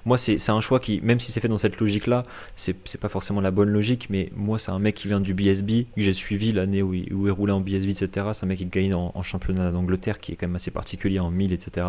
Moi, c'est un choix qui, même si c'est fait dans cette logique-là, c'est pas forcément la bonne logique, mais moi c'est un mec qui vient du BSB, que j'ai suivi l'année où il roulait en BSB, etc. C'est un mec qui gagne en championnat d'Angleterre, qui est quand même assez particulier en 1000, etc.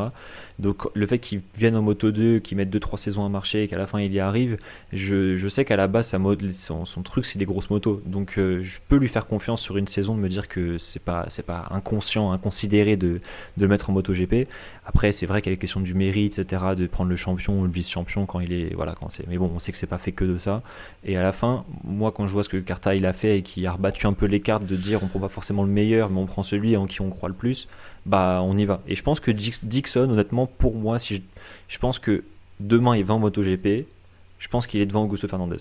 Donc le fait qu'il vienne en Moto 2, qu'il mette 2-3 saisons à marcher et qu'à la fin il y arrive, je sais qu'à la base son truc c'est les grosses motos, donc je peux lui faire confiance sur une saison de me dire que c'est pas inconscient, inconsidéré de le mettre en MotoGP. Après c'est vrai qu'il y a la question du mérite, etc., de prendre le champion ou le vice-champion quand il est, voilà, mais bon, on sait que c'est pas fait que de ça. Et à la fin, moi quand je vois ce que Carta il a fait et qu'il a rebattu un peu les cartes de dire on prend pas forcément le meilleur mais on prend celui en qui on croit le plus, bah on y va. Et je pense que Dixon, honnêtement, pour moi, je pense que demain il va en MotoGP, je pense qu'il est devant Augusto Fernandez.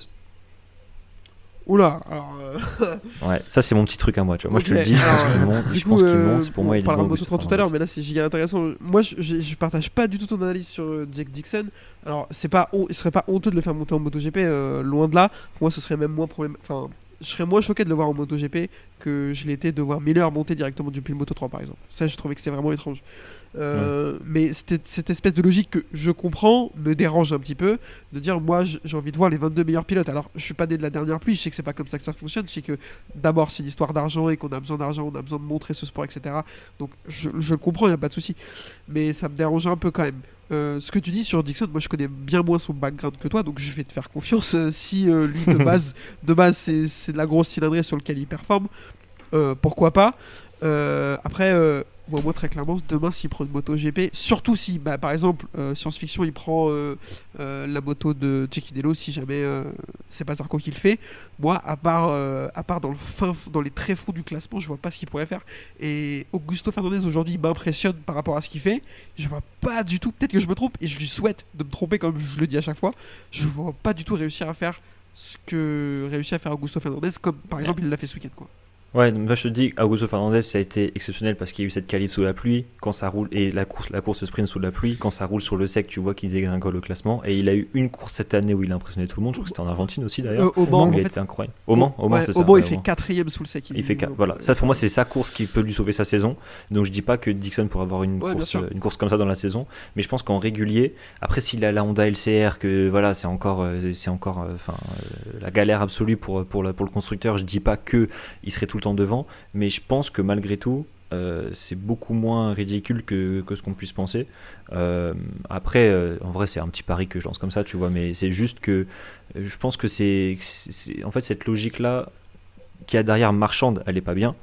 Oula, alors ouais, ça c'est mon petit truc à moi, tu vois. Moi je te le dis, je pense qu'il monte, pour moi il est devant Augusto Fernandez. Tout à l'heure, mais là c'est giga intéressant. Moi je partage pas du tout ton analyse sur Jack Dixon. Alors il serait pas honteux de le faire monter en MotoGP, loin de là. Pour moi ce serait même moins problème. Enfin, je serais moins choqué de le voir en MotoGP que je l'étais de voir Miller monter directement depuis le Moto 3 par exemple. Ça, je trouvais que c'était vraiment étrange. Mais cette espèce de logique que je comprends me dérange un petit peu, de dire moi j'ai envie de voir les 22 meilleurs pilotes. Alors je suis pas né de la dernière pluie, je sais que c'est pas comme ça que ça fonctionne, je sais que d'abord c'est une histoire d'argent et qu'on a besoin d'argent, on a besoin de montrer ce sport, etc. Donc je le comprends, il n'y a pas de souci, mais ça me dérange un peu quand même. Ce que tu dis sur Dixon, moi je connais bien moins son background que toi, donc je vais te faire confiance. Si lui de base c'est de la grosse cylindrée sur lequel il performe, pourquoi pas. Après, moi très clairement, demain s'il prend une moto GP, surtout si, par exemple, Science Fiction il prend la moto de Jackie Dello, si jamais c'est pas Zarco qui le fait, moi à part dans les tréfonds du classement, je vois pas ce qu'il pourrait faire. Et Augusto Fernandez aujourd'hui m'impressionne par rapport à ce qu'il fait. Je vois pas du tout, peut-être que je me trompe et je lui souhaite de me tromper comme je le dis à chaque fois, je vois pas du tout réussir à faire ce que réussit à faire Augusto Fernandez, comme par exemple il l'a fait ce week-end, quoi. Ouais, moi je te dis, Augusto Fernandez ça a été exceptionnel parce qu'il y a eu cette qualif sous la pluie, quand ça roule, et la course sprint sous la pluie, quand ça roule sur le sec, tu vois qu'il dégringole au classement. Et il a eu une course cette année où il a impressionné tout le monde, je crois que c'était en Argentine aussi d'ailleurs. Au Mans, il en a fait. été incroyable. Au Mans, c'est ça. Au Mans, il ouais, fait au Mans. 4ème sous le sec. Il fait voilà, ça pour moi c'est sa course qui peut lui sauver sa saison. Donc je dis pas que Dixon pourrait avoir une course comme ça dans la saison, mais je pense qu'en régulier, après s'il a la Honda LCR, que voilà c'est encore la galère absolue pour le constructeur, je dis pas que il serait tout le temps devant, mais je pense que malgré tout c'est beaucoup moins ridicule que ce qu'on puisse penser. Après en vrai c'est un petit pari que je lance comme ça, tu vois, mais c'est juste que je pense que c'est en fait cette logique là qui a derrière marchande, elle est pas bien.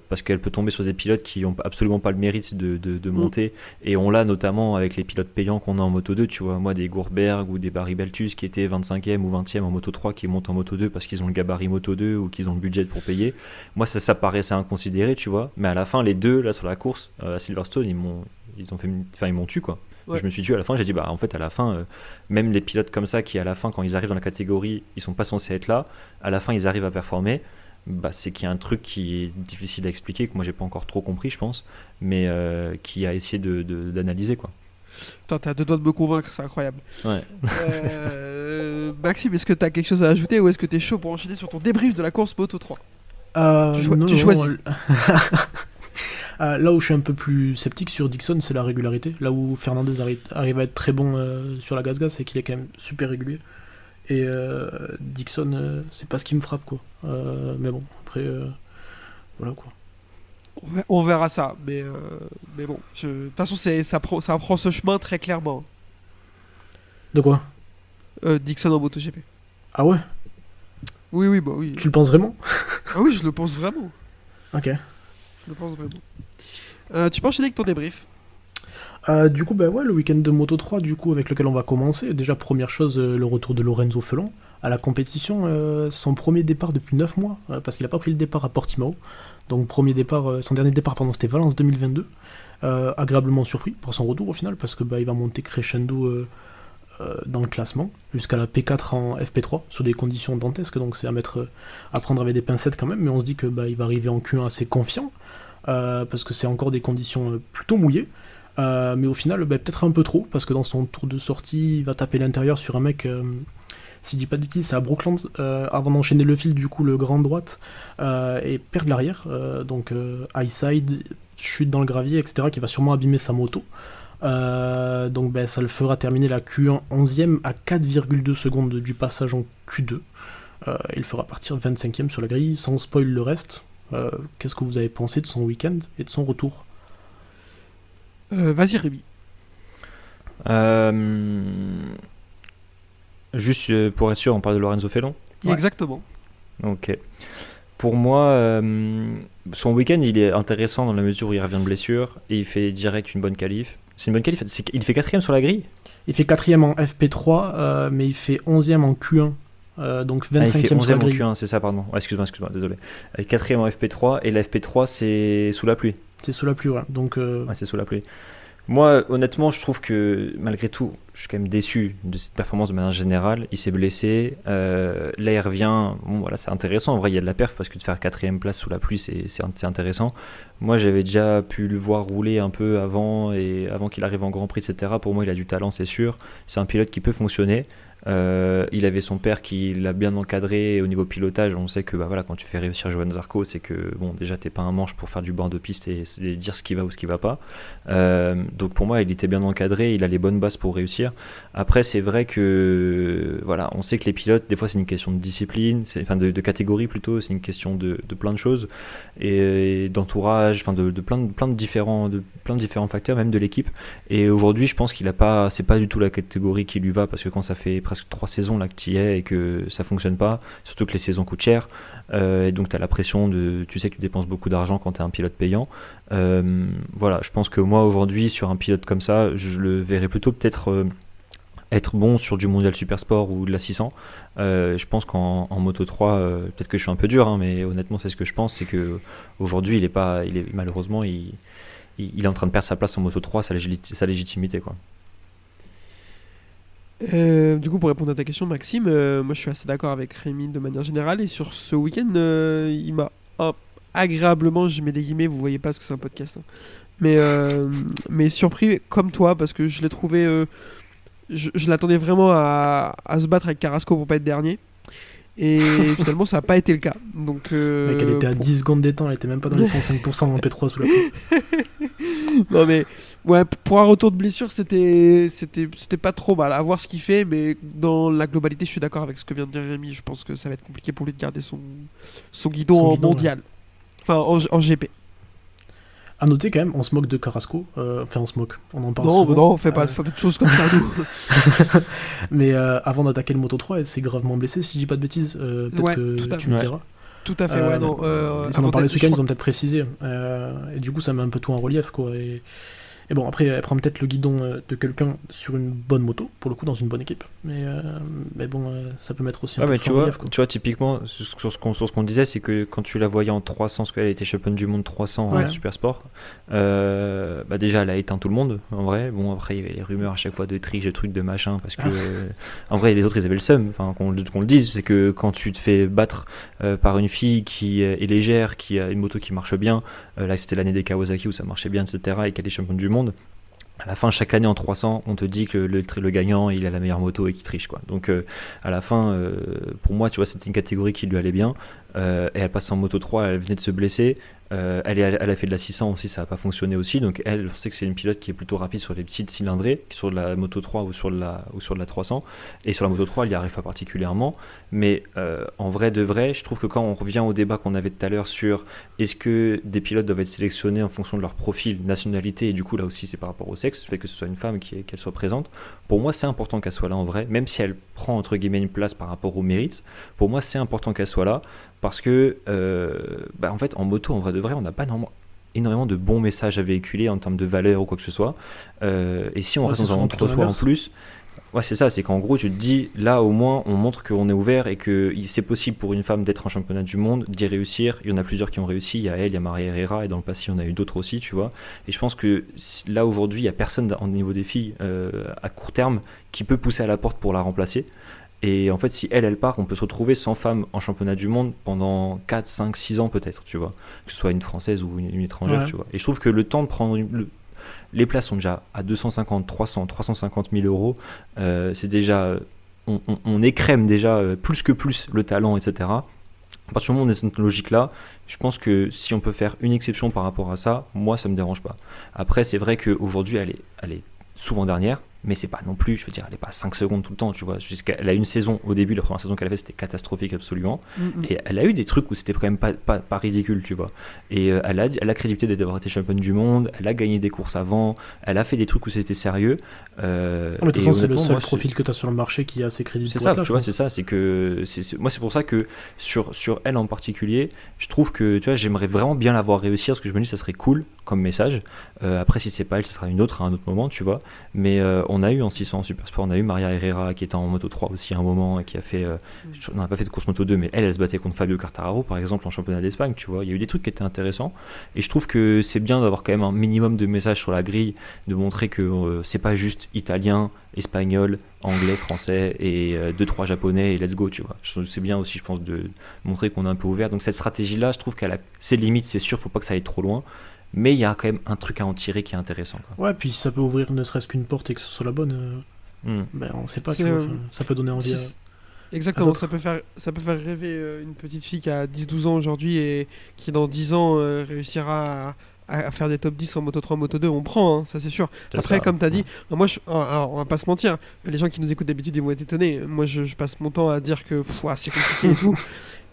Parce qu'elle peut tomber sur des pilotes qui n'ont absolument pas le mérite de monter, et on l'a notamment avec les pilotes payants qu'on a en Moto 2, tu vois, moi des Gourberg ou des Barry Beltus qui étaient 25e ou 20e en Moto 3 qui montent en Moto 2 parce qu'ils ont le gabarit Moto 2 ou qu'ils ont le budget pour payer. Moi ça paraissait inconsidéré, tu vois, mais à la fin les deux là sur la course à Silverstone ils m'ont tué, quoi. Ouais. Je me suis tué à la fin, j'ai dit en fait à la fin même les pilotes comme ça qui à la fin quand ils arrivent dans la catégorie ils sont pas censés être là, à la fin ils arrivent à performer. C'est qu'il y a un truc qui est difficile à expliquer, que moi j'ai pas encore trop compris je pense, mais qui a essayé d'analyser, quoi. Attends, t'as 2 doigts de me convaincre, c'est incroyable. Ouais. Maxime, est-ce que t'as quelque chose à ajouter ou est-ce que t'es chaud pour enchaîner sur ton débrief de la course Moto 3 ? Tu choisis. Là où je suis un peu plus sceptique sur Dixon, c'est la régularité. Là où Fernandez arrive à être très bon sur la gaz, c'est qu'il est quand même super régulier. Et Dixon, c'est pas ce qui me frappe, quoi. Mais bon, après, voilà, quoi. On verra ça, mais bon, de toute façon, ça prend ce chemin très clairement. De quoi ? Dixon en MotoGP. Ah ouais ? Oui, bah oui. Tu le penses vraiment ? Ah oui, je le pense vraiment. Ok. Je le pense vraiment. Tu peux enchaîner avec ton débrief ? Du coup, le week-end de Moto 3, du coup, avec lequel on va commencer. Déjà, première chose, le retour de Lorenzo Felon à la compétition. Son premier départ depuis 9 mois, parce qu'il n'a pas pris le départ à Portimao. Donc, son dernier départ, c'était Valence 2022. Agréablement surpris pour son retour au final, parce que il va monter crescendo dans le classement, jusqu'à la P4 en FP3, sur des conditions dantesques. Donc, c'est à prendre avec des pincettes quand même, mais on se dit que il va arriver en Q1 assez confiant, parce que c'est encore des conditions plutôt mouillées. Mais au final, peut-être un peu trop, parce que dans son tour de sortie, il va taper l'intérieur sur un mec, si je dis pas de bêtises, c'est à Brooklands, avant d'enchaîner le fil, du coup, le grand droite, et perdre l'arrière, donc high side, chute dans le gravier, etc., qui va sûrement abîmer sa moto. Donc ça le fera terminer la Q1 11ème à 4,2 secondes du passage en Q2. Il le fera partir 25ème sur la grille, sans spoil le reste. Qu'est-ce que vous avez pensé de son week-end et de son retour ? Vas-y Rémi. Juste pour être sûr, on parle de Lorenzo Felon ? Ouais. Exactement. Ok. Pour moi, son week-end il est intéressant dans la mesure où il revient de blessure et il fait direct une bonne qualif. C'est une bonne qualif, il fait 4ème sur la grille ? Il fait 4ème en FP3, mais il fait 11ème en Q1. Donc 25ème sur la grille. En Q1, c'est ça, pardon. Ouais, excuse-moi, désolé. 4ème en FP3, et la FP3 c'est sous la pluie. C'est sous la pluie, ouais. Donc, ouais, c'est sous la pluie. Moi, honnêtement, je trouve que malgré tout, je suis quand même déçu de cette performance de manière générale. Il s'est blessé. Là, il revient. Bon, voilà, c'est intéressant. En vrai, il y a de la perf parce que de faire 4ème place sous la pluie, c'est intéressant. Moi, j'avais déjà pu le voir rouler un peu avant qu'il arrive en Grand Prix, etc. Pour moi, il a du talent, c'est sûr. C'est un pilote qui peut fonctionner. Il avait son père qui l'a bien encadré, et au niveau pilotage, on sait que voilà, quand tu fais réussir Johan Zarco, c'est que bon, déjà t'es pas un manche pour faire du bord de piste et dire ce qui va ou ce qui va pas. Donc pour moi, il était bien encadré, il a les bonnes bases pour réussir. Après, c'est vrai que voilà, on sait que les pilotes, des fois, c'est une question de discipline, enfin de catégorie plutôt, c'est une question de plein de choses et d'entourage, enfin de plein de différents facteurs, même de l'équipe. Et aujourd'hui, je pense c'est pas du tout la catégorie qui lui va, parce que quand ça fait presque 3 saisons là que tu y es et que ça fonctionne pas, surtout que les saisons coûtent cher, et donc tu as la pression tu sais que tu dépenses beaucoup d'argent quand tu es un pilote payant. Voilà, je pense que moi aujourd'hui, sur un pilote comme ça, je le verrais plutôt peut-être être bon sur du mondial super sport ou de la 600. Je pense qu'en Moto 3, peut-être que je suis un peu dur, hein, mais honnêtement c'est ce que je pense, c'est que aujourd'hui malheureusement il est en train de perdre sa place en Moto 3, sa légitimité, quoi. Du coup, pour répondre à ta question, Maxime, moi je suis assez d'accord avec Rémi de manière générale. Et sur ce week-end, il m'a agréablement, je mets des guillemets, vous voyez pas parce que c'est un podcast, hein, mais surpris comme toi, parce que je l'ai trouvé. Je l'attendais vraiment à se battre avec Carrasco pour pas être dernier. Et finalement, ça n'a pas été le cas. Donc, Mec, elle était à 10 secondes des temps, elle était même pas dans les 105% en P3 sous la pluie. Non mais ouais, pour un retour de blessure, c'était pas trop mal. À voir ce qu'il fait, mais dans la globalité, je suis d'accord avec ce que vient de dire Rémi. Je pense que ça va être compliqué pour lui de garder son guidon en mondial, ouais. Enfin en GP. À noter quand même, on se moque de Carrasco. Enfin, on se moque, on en parle Non, souvent. non, on fait pas de choses comme ça, nous. Mais avant d'attaquer le Moto 3, elle s'est gravement blessée, si je dis pas de bêtises. Peut-être Ouais, que tu me diras. Tout à fait, ouais, non. Ça m'en parlait ce week-end, ils ont peut-être précisé. Et du coup, ça met un peu tout en relief, quoi. Et bon, après, elle prend peut-être le guidon de quelqu'un sur une bonne moto, pour le coup, dans une bonne équipe. Mais bon, ça peut mettre aussi un peu tout en relief, quoi. Tu vois, typiquement, sur ce qu'on disait, c'est que quand tu la voyais en 300, parce qu'elle était championne du monde 300 en super sport, déjà, elle a éteint tout le monde, en vrai. Bon, après, il y avait les rumeurs à chaque fois de triche, de trucs, de machin, parce que, en vrai, les autres, ils avaient le seum, enfin, qu'on le dise, c'est que quand tu te fais battre par une fille qui est légère, qui a une moto qui marche bien, là, c'était l'année des Kawasaki où ça marchait bien, etc., et qu'elle est championne du monde. À la fin, chaque année en 300, on te dit que le gagnant, il a la meilleure moto et qu'il triche, quoi. Donc, à la fin, pour moi, tu vois, c'était une catégorie qui lui allait bien. Et elle passe en Moto 3, elle venait de se blesser. Elle a fait de la 600 aussi, ça n'a pas fonctionné aussi. Donc, elle, on sait que c'est une pilote qui est plutôt rapide sur les petites cylindrées, sur la Moto 3 ou sur la 300. Et sur la Moto 3, elle n'y arrive pas particulièrement. Mais en vrai de vrai, je trouve que quand on revient au débat qu'on avait tout à l'heure sur est-ce que des pilotes doivent être sélectionnés en fonction de leur profil, nationalité, et du coup, là aussi, c'est par rapport au sexe, le fait que ce soit une femme qu'elle soit présente. Pour moi, c'est important qu'elle soit là en vrai, même si elle prend entre guillemets une place par rapport au mérite. Pour moi, c'est important qu'elle soit là. Parce que, en fait, en moto, en vrai de vrai, on n'a pas énormément de bons messages à véhiculer en termes de valeur ou quoi que ce soit. Et si on reste dans un entre-soi en plus, ouais, c'est ça, c'est qu'en gros, tu te dis, là, au moins, on montre qu'on est ouvert et que c'est possible pour une femme d'être en championnat du monde, d'y réussir. Il y en a plusieurs qui ont réussi. Il y a elle, il y a Maria Herrera, et dans le passé, il y en a eu d'autres aussi, tu vois. Et je pense que là, aujourd'hui, il n'y a personne au niveau des filles à court terme qui peut pousser à la porte pour la remplacer. Et en fait, si elle part, on peut se retrouver sans femme en championnat du monde pendant 4, 5, 6 ans peut-être, tu vois. Que ce soit une française ou une étrangère, tu vois. Et je trouve que le temps de prendre... Les places sont déjà à 250, 300, 350 000 euros. C'est déjà... On écrème déjà plus que plus le talent, etc. À partir du moment où on est dans cette logique-là, je pense que si on peut faire une exception par rapport à ça, moi, ça me dérange pas. Après, c'est vrai qu'aujourd'hui, elle est souvent dernière, mais c'est pas non plus, je veux dire, elle est pas à 5 secondes tout le temps, tu vois. Elle a une saison au début, la première saison qu'elle a fait, c'était catastrophique absolument. Et elle a eu des trucs où c'était quand même pas ridicule, tu vois. Et elle a crédibilité d'avoir été championne du monde, elle a gagné des courses avant, elle a fait des trucs où c'était sérieux. De toute façon, c'est le seul profil que tu as sur le marché qui a assez crédible. C'est ça, tu vois, c'est ça, c'est que moi c'est pour ça que sur elle en particulier, je trouve que tu vois, j'aimerais vraiment bien la voir réussir, parce que je me dis ça serait cool comme message. Après, si c'est pas elle, ça sera une autre à un autre moment, tu vois. Mais on a eu en 600 en Super Sport, on a eu Maria Herrera qui était en Moto 3 aussi à un moment et qui a fait on n'a pas fait de course Moto 2, mais elle se battait contre Fabio Quartararo par exemple en championnat d'Espagne, tu vois. Il y a eu des trucs qui étaient intéressants et je trouve que c'est bien d'avoir quand même un minimum de messages sur la grille, de montrer que c'est pas juste italien, espagnol, anglais, français et 2-3 japonais et let's go, tu vois. C'est bien aussi, je pense, de montrer qu'on est un peu ouvert. Donc cette stratégie là, je trouve qu'elle a ses limites, c'est sûr, faut pas que ça aille trop loin. Mais il y a quand même un truc à en tirer qui est intéressant, quoi. Ouais, puis si ça peut ouvrir ne serait-ce qu'une porte et que ce soit la bonne, Ben, on sait pas, C'est, tu vois, euh, enfin, ça peut donner envie. Si- Exactement, d'autres. ça peut faire rêver une petite fille qui a 10-12 ans aujourd'hui et qui dans 10 ans réussira à faire des top 10 en Moto 3, Moto 2, on prend, hein, ça c'est sûr. C'est Après, ça. comme tu as dit, alors, on va pas se mentir, les gens qui nous écoutent d'habitude ils vont être étonnés. Moi je passe mon temps à dire que c'est compliqué et tout.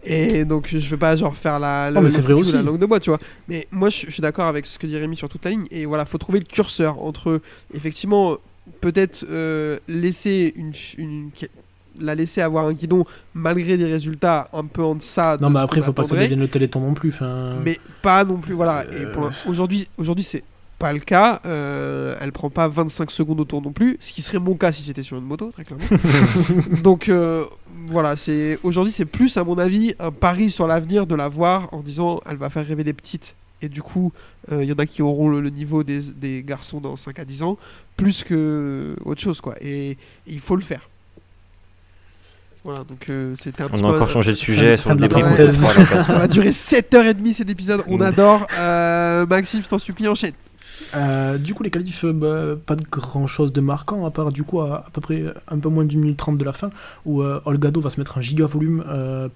Et donc je vais pas genre faire Non, mais c'est vrai aussi. la langue de bois, tu vois. Mais moi je suis d'accord avec ce que dit Rémi sur toute la ligne. Et voilà, faut trouver le curseur entre effectivement peut-être laisser la laisser avoir un guidon malgré des résultats un peu en deçà de Non, mais ce après, qu'on faut pas que ça attendrait, devienne le Téléthon non plus. Enfin, mais pas non plus, voilà. Et Euh, aujourd'hui c'est pas le cas. Elle prend pas 25 secondes au tour non plus, ce qui serait mon cas si j'étais sur une moto, très clairement. Donc voilà, aujourd'hui c'est plus à mon avis un pari sur l'avenir de la voir en disant elle va faire rêver les petites. Et du coup, il y en a qui auront le niveau des garçons dans 5 à 10 ans, plus que autre chose, quoi. Et il faut le faire. Voilà, donc c'était un petit On a peu... encore changé de sujet fin sur le de la débrief. parenthèse. Moto 3, là, Ça va durer 7h30 cet épisode, on adore. Maxime, je t'en supplie, enchaîne. Du coup, les qualifs, pas de grand chose de marquant, à part du coup à peu près un peu moins d'une minute 30 de la fin, où Olgado va se mettre un giga volume,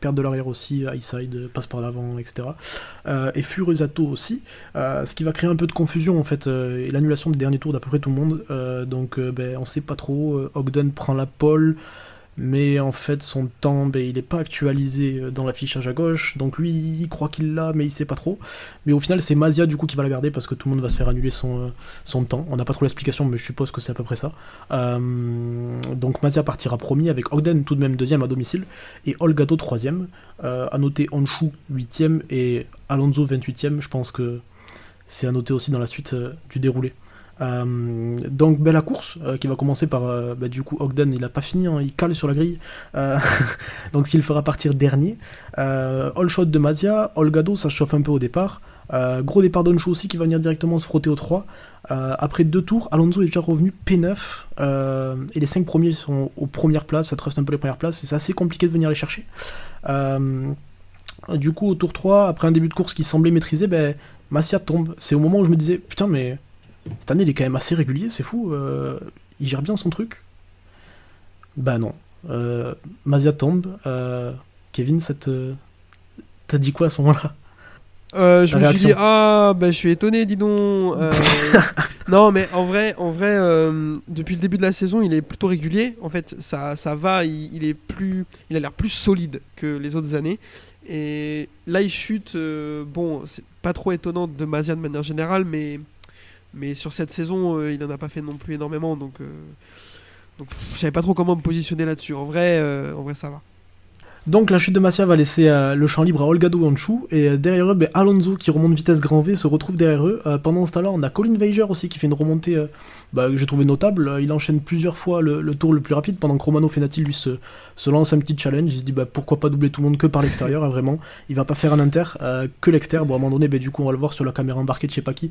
perte de l'arrière aussi, high side, passe par l'avant, etc. Et Furusato aussi, ce qui va créer un peu de confusion en fait, et l'annulation des derniers tours d'à peu près tout le monde. Donc on sait pas trop, Ogden prend la pole. Mais en fait, son temps, il n'est pas actualisé dans l'affichage à gauche, donc lui, il croit qu'il l'a, mais il sait pas trop. Mais au final, c'est Mazia du coup qui va la garder parce que tout le monde va se faire annuler son temps. On n'a pas trop l'explication, mais je suppose que c'est à peu près ça. Donc Mazia partira premier avec Ogden tout de même deuxième à domicile et Olgado troisième. À noter Honshu 8ème et Alonso 28ème. Je pense que c'est à noter aussi dans la suite du déroulé. Donc la course qui va commencer par du coup Ogden, il a pas fini, hein, il cale sur la grille, donc il fera partir dernier. All shot de Mazia, Olgado ça se chauffe un peu au départ, gros départ d'Honshu aussi qui va venir directement se frotter au 3. Après 2 tours, Alonso est déjà revenu P9 et les 5 premiers sont aux premières places, ça truste un peu les premières places et c'est assez compliqué de venir les chercher. Du coup au tour 3, après un début de course qui semblait maîtrisé, Mazia tombe. C'est au moment où je me disais putain mais cette année, il est quand même assez régulier, c'est fou. Il gère bien son truc. Bah non. Mazia tombe. Kevin, t'as dit quoi à ce moment-là? Je me suis réaction. dit, je suis étonné, dis donc. Non, mais en vrai, depuis le début de la saison, il est plutôt régulier. En fait, ça va, il a l'air plus solide que les autres années. Et là, il chute. C'est pas trop étonnant de Mazia de manière générale, mais sur cette saison, il en a pas fait non plus énormément, donc je savais pas trop comment me positionner là-dessus. En vrai, ça va. Donc la chute de Mazia va laisser le champ libre à Olgado Honshu et derrière eux, Alonso qui remonte vitesse grand V se retrouve derrière eux. Pendant ce temps-là, on a Colin Weiger aussi qui fait une remontée que j'ai trouvé notable. Il enchaîne plusieurs fois le tour le plus rapide pendant que Romano Fenati lui se lance un petit challenge. Il se dit pourquoi pas doubler tout le monde que par l'extérieur, hein, vraiment. Il va pas faire un inter, que l'extérieur. Bon, à un moment donné, du coup on va le voir sur la caméra embarquée de je sais pas qui.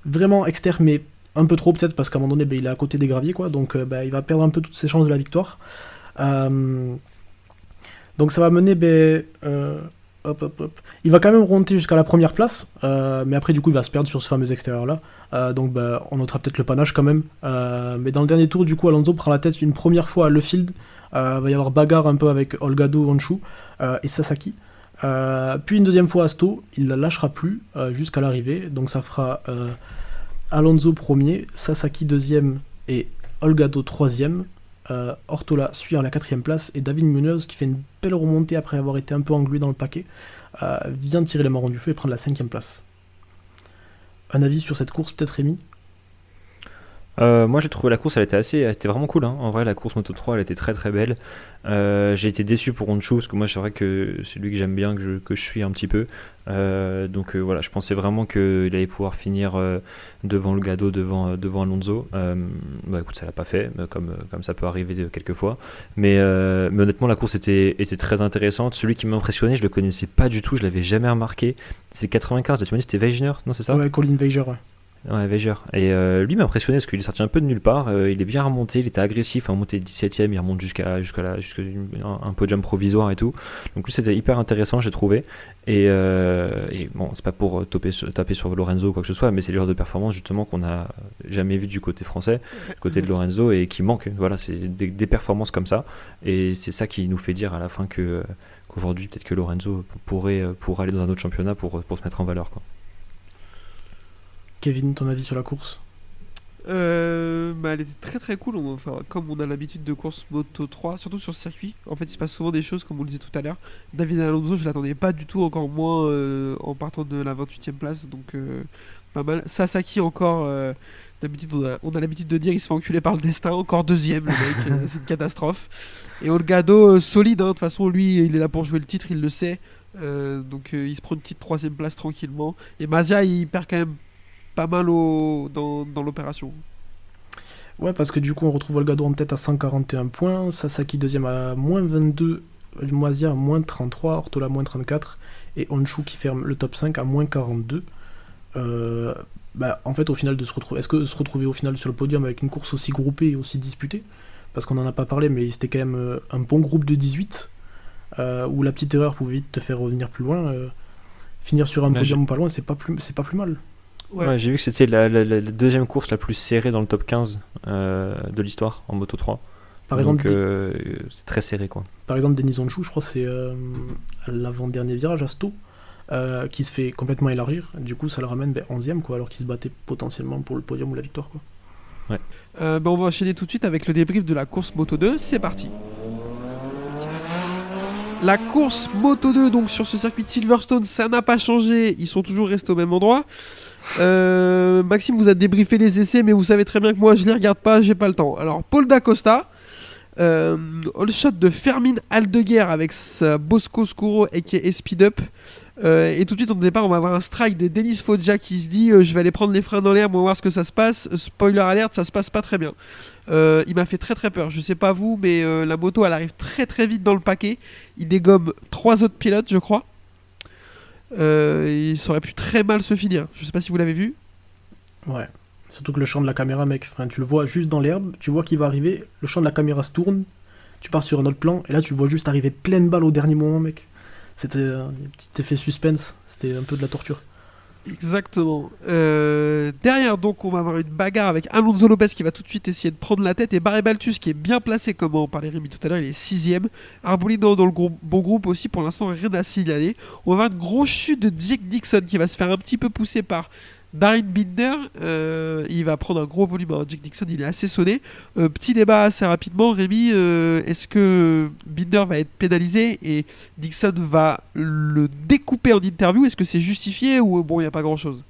Vraiment externe, mais un peu trop peut-être parce qu'à un moment donné il est à côté des graviers quoi, donc il va perdre un peu toutes ses chances de la victoire. Donc ça va mener il va quand même remonter jusqu'à la première place, mais après du coup il va se perdre sur ce fameux extérieur là, donc on notera peut-être le panache quand même, mais dans le dernier tour du coup Alonso prend la tête une première fois à Le Field, va y avoir bagarre un peu avec Olgado, Honshu et Sasaki. Puis une deuxième fois à Sto, il la lâchera plus jusqu'à l'arrivée, donc ça fera Alonso premier, Sasaki deuxième et Olgado troisième. Ortola suit à la 4ème place et David Munoz qui fait une belle remontée après avoir été un peu englué dans le paquet vient tirer les marrons du feu et prendre la 5ème place. Un avis sur cette course peut-être Rémi? Moi j'ai trouvé la course, elle était vraiment cool, hein. En vrai la course Moto 3 elle était très très belle. J'ai été déçu pour Honshu parce que moi c'est vrai que c'est lui que j'aime bien, que je suis un petit peu. Donc voilà, je pensais vraiment qu'il allait pouvoir finir devant le Gado, devant Alonso. Écoute, ça l'a pas fait, comme ça peut arriver quelques fois. Mais honnêtement la course était très intéressante. Celui qui m'a impressionné, je le connaissais pas du tout, je l'avais jamais remarqué. C'est le 95, là tu m'as dit c'était Wegener, non c'est ça? Ouais, Colin Weiger, ouais. Ouais, Veger. Et lui m'a impressionné parce qu'il est sorti un peu de nulle part. Il est bien remonté, il était agressif, à monter 17ème, il remonte jusqu'à un podium provisoire et tout. Donc lui c'était hyper intéressant, j'ai trouvé. Et bon, c'est pas pour taper sur Lorenzo ou quoi que ce soit, mais c'est le genre de performance justement qu'on n'a jamais vu du côté français, du côté de Lorenzo, et qui manque. Voilà, c'est des performances comme ça. Et c'est ça qui nous fait dire à la fin qu'aujourd'hui, peut-être que Lorenzo pourrait aller dans un autre championnat pour se mettre en valeur, quoi. Kevin, ton avis sur la course? Elle était très très cool. Enfin, comme on a l'habitude de course Moto 3, surtout sur ce circuit, en fait il se passe souvent des choses comme on le disait tout à l'heure. David Alonso, je l'attendais pas du tout, encore moins en partant de la 28ème place, donc pas mal. Sasaki encore, d'habitude on a l'habitude de dire il se fait enculer par le destin, encore deuxième le mec, c'est une catastrophe. Et Olgado, solide, hein, de toute façon lui il est là pour jouer le titre, il le sait. Donc il se prend une petite 3ème place tranquillement. Et Mazia il perd quand même pas mal dans l'opération. Ouais, parce que du coup, on retrouve Olgado en tête à 141 points, Sasaki deuxième à moins 22, Mazia à moins 33, Ortola à moins 34, et Honshu qui ferme le top 5 à moins 42. En fait, au final, est-ce que se retrouver au final sur le podium avec une course aussi groupée et aussi disputée, parce qu'on en a pas parlé, mais c'était quand même un bon groupe de 18, où la petite erreur pouvait vite te faire revenir plus loin. Finir sur un podium pas loin, c'est pas plus mal. Ouais, j'ai vu que c'était la deuxième course la plus serrée dans le top 15 de l'histoire en Moto 3. Par exemple, c'est très serré, quoi. Par exemple, Denis Honshu, je crois que c'est à l'avant-dernier virage à Sto, qui se fait complètement élargir. Du coup, ça le ramène 11ème, quoi, alors qu'il se battait potentiellement pour le podium ou la victoire, quoi. Ouais. On va enchaîner tout de suite avec le débrief de la course Moto 2. C'est parti. La course Moto 2, donc sur ce circuit de Silverstone, ça n'a pas changé. Ils sont toujours restés au même endroit. Maxime vous a débriefé les essais, mais vous savez très bien que moi je les regarde pas, j'ai pas le temps. Alors Paul D'Acosta, all shot de Fermin Aldeguer avec sa Bosco Scuro aka Speed Up, et tout de suite au départ on va avoir un strike de Denis Foggia qui se dit je vais aller prendre les freins dans l'air, on va voir ce que ça se passe. Spoiler alert, ça se passe pas très bien. Il m'a fait très très peur, je sais pas vous, mais la moto elle arrive très très vite dans le paquet. Il dégomme 3 autres pilotes je crois. Ça aurait pu très mal se finir. Je sais pas si vous l'avez vu. Ouais. Surtout que le champ de la caméra, mec, tu le vois juste dans l'herbe, tu vois qu'il va arriver, le champ de la caméra se tourne, tu pars sur un autre plan, et là tu le vois juste arriver pleine balle au dernier moment, mec. C'était un petit effet suspense, c'était un peu de la torture. Exactement. Derrière, donc, on va avoir une bagarre avec Alonso Lopez qui va tout de suite essayer de prendre la tête, et Barry Baltus qui est bien placé, comme on parlait Rémi tout à l'heure, il est 6ème. Arbolino dans le bon groupe aussi, pour l'instant rien à signaler. On va avoir une grosse chute de Jake Dixon qui va se faire un petit peu pousser par Darren Binder. Il va prendre un gros volume. Alors, Jake Dixon il est assez sonné. Petit débat assez rapidement, Rémi, est-ce que Binder va être pénalisé et Dixon va le découper en interview? Est-ce que c'est justifié ou bon, il n'y a pas grand chose?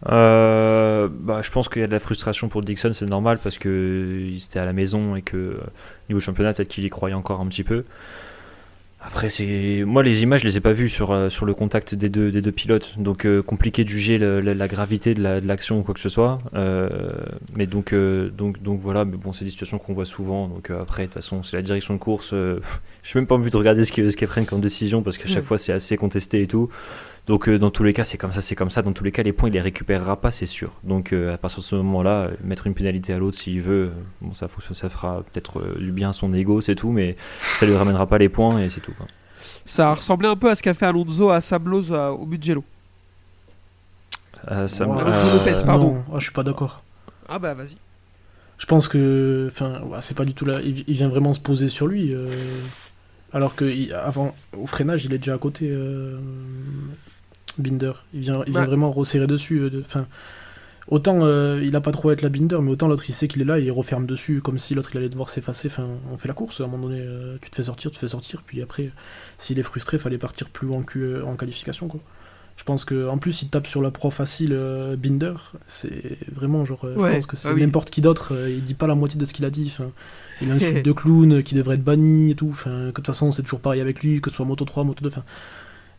Je pense qu'il y a de la frustration pour Dixon, c'est normal parce que il était à la maison et que niveau championnat peut-être qu'il y croyait encore un petit peu. Après, moi les images je les ai pas vues sur le contact des deux pilotes, donc compliqué de juger la gravité de l'action ou quoi que ce soit. Mais donc voilà, mais bon, c'est des situations qu'on voit souvent. Donc après, de toute façon, c'est la direction de course. Je n'ai même pas envie de regarder ce qu'elles prennent comme décision parce qu'à chaque fois c'est assez contesté et tout. Donc dans tous les cas, c'est comme ça. Dans tous les cas, les points il les récupérera pas, c'est sûr. Donc à partir de ce moment-là, mettre une pénalité à l'autre s'il veut, ça fera peut-être du bien à son ego, c'est tout, mais ça lui ramènera pas les points et c'est tout, quoi. Ça ressemblait un peu à ce qu'a fait Alonso à Sablos au Mugello. Alonso Lopez, pardon. Non, je suis pas d'accord. Ah bah vas-y. Je pense que, c'est pas du tout là. Il vient vraiment se poser sur lui, alors que avant au freinage, il est déjà à côté. Binder, il vient vraiment resserrer dessus. Autant il a pas trop à être la Binder, mais autant l'autre il sait qu'il est là et il referme dessus comme si l'autre il allait devoir s'effacer. On fait la course, à un moment donné, tu te fais sortir, puis après, s'il est frustré, fallait partir plus loin en qualification, quoi. Je pense que en plus il tape sur la proie facile Binder, c'est vraiment genre. Je pense que c'est n'importe qui d'autre, il dit pas la moitié de ce qu'il a dit. Il insulte de clown qui devrait être banni et tout. Que de toute façon c'est toujours pareil avec lui, que ce soit Moto 3, Moto 2.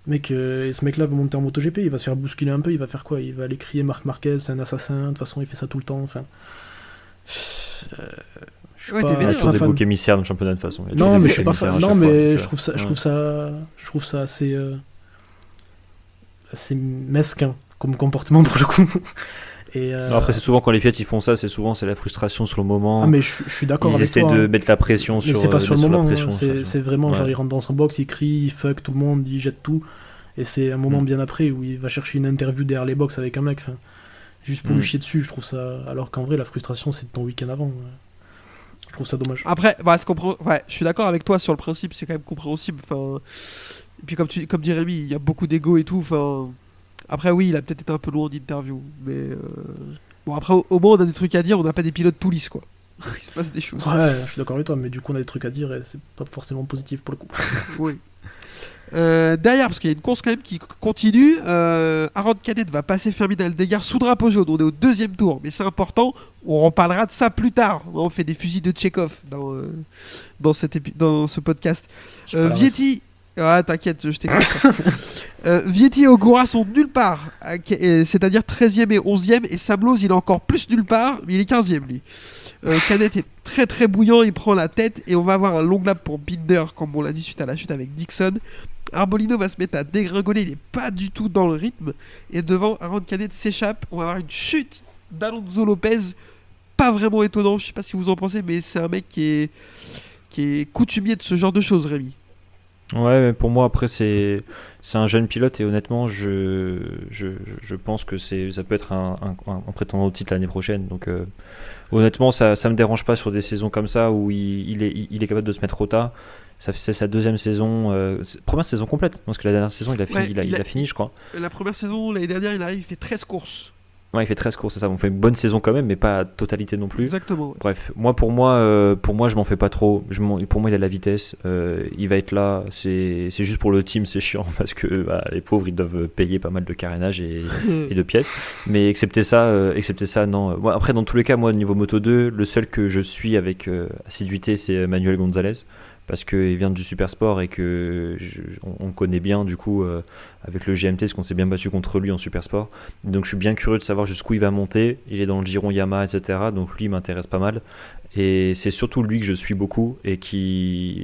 Mec, ce mec-là veut monter en MotoGP, il va se faire bousculer un peu, il va faire quoi? Il va aller crier Marc Marquez, c'est un assassin, de toute façon il fait ça tout le temps. Il y a toujours des boucs émissaires dans le championnat de toute façon. Non, mais je suis pas fan. Non, mais je trouve ça assez mesquin comme comportement pour le coup. Et, Non, après, c'est souvent quand les pilotes ils font ça, c'est la frustration sur le moment. Ah mais je suis d'accord Ils avec essaient toi. de Hein. mettre la pression Mais sur, c'est pas sur le mettre moment, la hein. pression, c'est vraiment Ouais. genre il rentre dans son box, il crie, il fuck tout le monde, il jette tout. Et c'est un moment bien après où il va chercher une interview derrière les box avec un mec, enfin, juste pour lui chier dessus, je trouve ça. Alors qu'en vrai, la frustration c'est de ton week-end avant. Je trouve ça dommage. Après, ouais, je suis d'accord avec toi sur le principe, c'est quand même compréhensible. Enfin, et puis comme dit Rémi, il y a beaucoup d'ego et tout. Enfin, après oui, il a peut-être été un peu loin d'interview, mais bon après au moins on a des trucs à dire, on n'a pas des pilotes tout lisses quoi. Il se passe des choses. Ouais, je suis d'accord avec toi, mais du coup on a des trucs à dire et c'est pas forcément positif pour le coup. Oui. Derrière, parce qu'il y a une course quand même qui continue, Aaron Canet va passer Fermin Aldeguer sous drapeau jaune. On est au 2e tour, mais c'est important. On reparlera de ça plus tard. On fait des fusils de Tchekhov dans ce podcast. Vietti. Ah, t'inquiète, je t'explique ça. Vietti et Ogura sont nulle part, c'est-à-dire 13e et 11e, et Sablos il est encore plus nulle part, mais il est 15e lui. Canet est très très bouillant, il prend la tête, et on va avoir un long lap pour Binder, comme on l'a dit suite à la chute avec Dixon. Arbolino va se mettre à dégringoler, il n'est pas du tout dans le rythme, et devant, Aaron Canet s'échappe, on va avoir une chute d'Alonso Lopez, pas vraiment étonnant, je sais pas si vous en pensez, mais c'est un mec qui est coutumier de ce genre de choses, Rémi. Ouais, mais pour moi, après, c'est un jeune pilote et honnêtement, je pense que ça peut être un prétendant au titre l'année prochaine. Donc, honnêtement, ça me dérange pas sur des saisons comme ça où il est capable de se mettre au tas. C'est sa 2e saison, première saison complète, parce que la dernière saison, il a fini, je crois. La première saison, l'année dernière, il arrive, il fait 13 courses. Ouais, il fait 13 courses, c'est ça. On fait une bonne saison quand même, mais pas à totalité non plus. Exactement. Ouais. Bref, pour moi, je m'en fais pas trop. Pour moi, il a la vitesse. Il va être là. C'est juste pour le team, c'est chiant parce que les pauvres, ils doivent payer pas mal de carénage et de pièces. Mais excepté ça, non. Moi, après, dans tous les cas, moi, au niveau Moto 2, le seul que je suis avec assiduité, c'est Manuel Gonzalez. Parce qu'il vient du Supersport et que on connaît bien du coup avec le GMT, parce qu'on s'est bien battu contre lui en Supersport. Donc je suis bien curieux de savoir jusqu'où il va monter. Il est dans le giron Yamaha, etc. Donc lui il m'intéresse pas mal. Et c'est surtout lui que je suis beaucoup et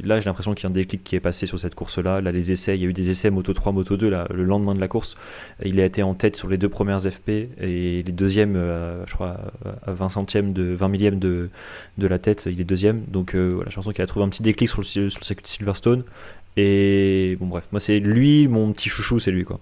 là j'ai l'impression qu'il y a un déclic qui est passé sur cette course-là. Là les essais, il y a eu des essais Moto 3, Moto 2 là, le lendemain de la course. Il a été en tête sur les 2 premières FP et les deuxièmes, je crois à 20 millième de la tête, il est 2e. Donc voilà, j'ai l'impression qu'il a trouvé un petit déclic sur le circuit de Silverstone. Et bon bref, moi c'est lui, mon petit chouchou, c'est lui quoi.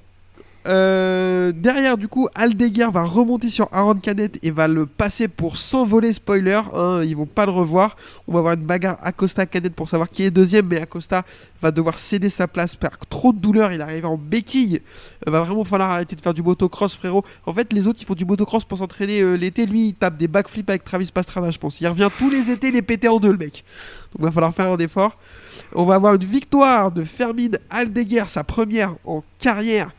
Derrière du coup Aldeguer va remonter sur Aaron Canet et va le passer pour s'envoler, spoiler, hein, ils vont pas le revoir. On va avoir une bagarre Acosta-Canet pour savoir qui est 2e, mais Acosta va devoir céder sa place par trop de douleur, il arrive en béquille. Va vraiment falloir arrêter de faire du motocross, frérot. En fait les autres ils font du motocross pour s'entraîner l'été, lui il tape des backflips avec Travis Pastrana, je pense. Il revient tous les étés les péter en deux le mec. Donc va falloir faire un effort. On va avoir une victoire de Fermin Aldeguer, sa première en carrière,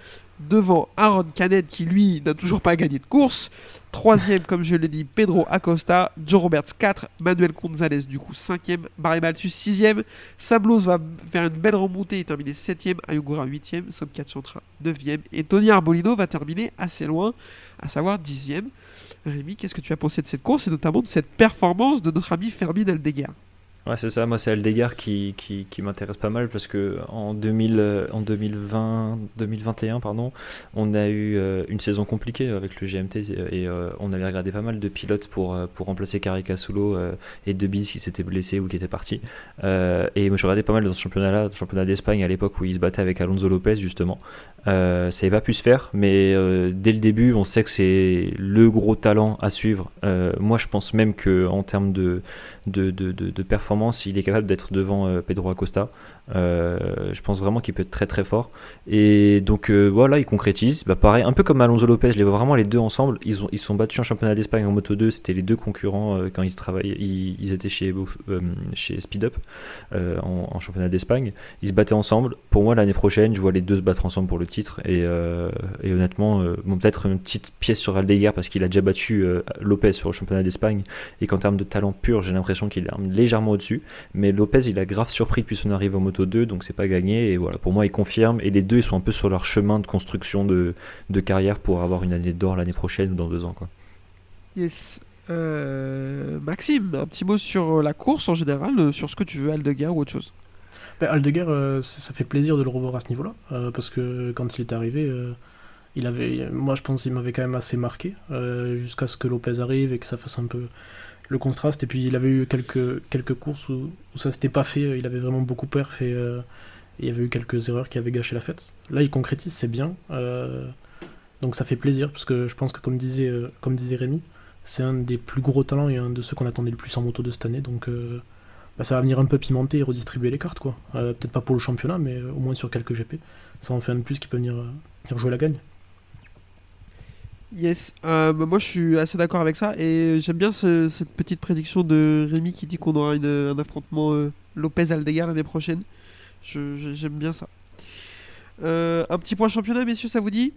devant Aaron Canet qui lui n'a toujours pas gagné de course. 3e comme je l'ai dit Pedro Acosta, Joe Roberts 4, Manuel Gonzalez du coup 5e, Barry Malthus 6e, Sablos va faire une belle remontée et terminer 7e, Ayogura 8e, Sobkat Chantra 9e et Tony Arbolino va terminer assez loin, à savoir 10e. Rémi, qu'est-ce que tu as pensé de cette course et notamment de cette performance de notre ami Fermin Aldeguer? Ouais, c'est ça, moi c'est Aldeguer qui m'intéresse pas mal parce que en 2021, pardon, on a eu une saison compliquée avec le GMT et on avait regardé pas mal de pilotes pour remplacer Caricasulo et Debis qui s'étaient blessés ou qui étaient partis. Et moi je regardais pas mal dans ce championnat-là, le championnat d'Espagne à l'époque où il se battait avec Alonso Lopez justement. Ça n'avait pas pu se faire, mais dès le début, on sait que c'est le gros talent à suivre. Moi, je pense même qu'en termes de performance, il est capable d'être devant Pedro Acosta. Je pense vraiment qu'il peut être très très fort. Et donc voilà, il concrétise. Pareil, un peu comme Alonso Lopez, je les vois vraiment les deux ensemble. Ils sont battus en championnat d'Espagne en Moto 2. C'était les deux concurrents quand ils travaillaient. Ils étaient chez Speed Up en championnat d'Espagne. Ils se battaient ensemble. Pour moi, l'année prochaine, je vois les deux se battre ensemble pour le titre. Et honnêtement, peut-être une petite pièce sur Aldeguer parce qu'il a déjà battu Lopez sur le championnat d'Espagne. Et qu'en termes de talent pur, j'ai l'impression qu'il est légèrement au-dessus. Mais Lopez, il a grave surpris depuis son arrivée en Moto 2, donc c'est pas gagné. Et voilà, pour moi, il confirme. Et les deux, ils sont un peu sur leur chemin de construction de carrière pour avoir une année d'or l'année prochaine ou dans 2 ans, quoi. Yes. Maxime, un petit mot sur la course en général, sur ce que tu veux, Aldeguer ou autre chose? Aldeguer, ça fait plaisir de le revoir à ce niveau-là, parce que quand il est arrivé, Moi, je pense qu'il m'avait quand même assez marqué jusqu'à ce que Lopez arrive et que ça fasse un peu le contraste. Et puis, il avait eu quelques courses où ça s'était pas fait. Il avait vraiment beaucoup perf et il y avait eu quelques erreurs qui avaient gâché la fête. Là, il concrétise, c'est bien. Donc, ça fait plaisir parce que je pense que, comme disait Rémi, c'est un des plus gros talents et un de ceux qu'on attendait le plus en moto de cette année. Donc, ça va venir un peu pimenter et redistribuer les cartes, quoi. Peut-être pas pour le championnat, mais au moins sur quelques GP. Ça en fait un de plus qui peut venir jouer la gagne. Yes, moi je suis assez d'accord avec ça et j'aime bien cette petite prédiction de Rémi qui dit qu'on aura un affrontement Lopez-Aldeguer l'année prochaine. J'aime bien ça. Un petit point championnat, messieurs, ça vous dit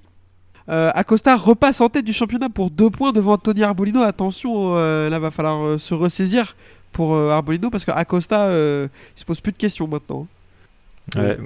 Acosta repasse en tête du championnat pour 2 points devant Tony Arbolino. Attention, là va falloir se ressaisir pour Arbolino parce qu'Acosta il se pose plus de questions maintenant. Ouais,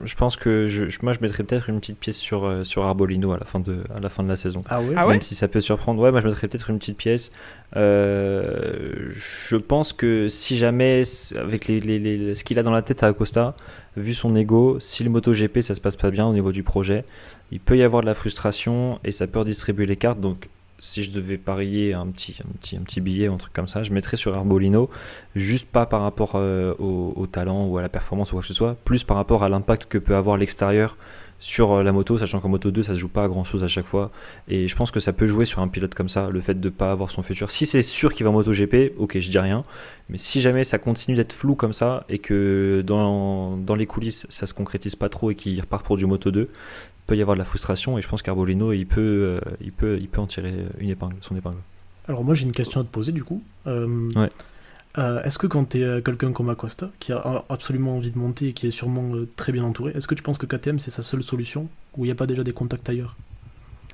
je pense que moi je mettrais peut-être une petite pièce sur Arbolino à la fin de la saison. Ah ouais. Même si ça peut surprendre, ouais, moi je mettrais peut-être une petite pièce. Je pense que si jamais, avec ce qu'il a dans la tête à Acosta, vu son ego, si le MotoGP ça se passe pas bien au niveau du projet, il peut y avoir de la frustration et ça peut redistribuer les cartes. Donc si je devais parier un petit billet ou un truc comme ça, je mettrais sur Arbolino, juste pas par rapport au talent ou à la performance ou quoi que ce soit, plus par rapport à l'impact que peut avoir l'extérieur sur la moto, sachant qu'en Moto 2 ça se joue pas à grand chose à chaque fois, et je pense que ça peut jouer sur un pilote comme ça, le fait de pas avoir son futur. Si c'est sûr qu'il va en MotoGP, ok, je dis rien, mais si jamais ça continue d'être flou comme ça et que dans les coulisses ça se concrétise pas trop et qu'il repart pour du Moto 2, peut y avoir de la frustration, et je pense qu'Arbolino il peut en tirer son épingle. Alors moi j'ai une question à te poser du coup. Ouais. Est-ce que quand tu es quelqu'un comme Acosta, qui a absolument envie de monter et qui est sûrement très bien entouré, est-ce que tu penses que KTM c'est sa seule solution, ou il n'y a pas déjà des contacts ailleurs ?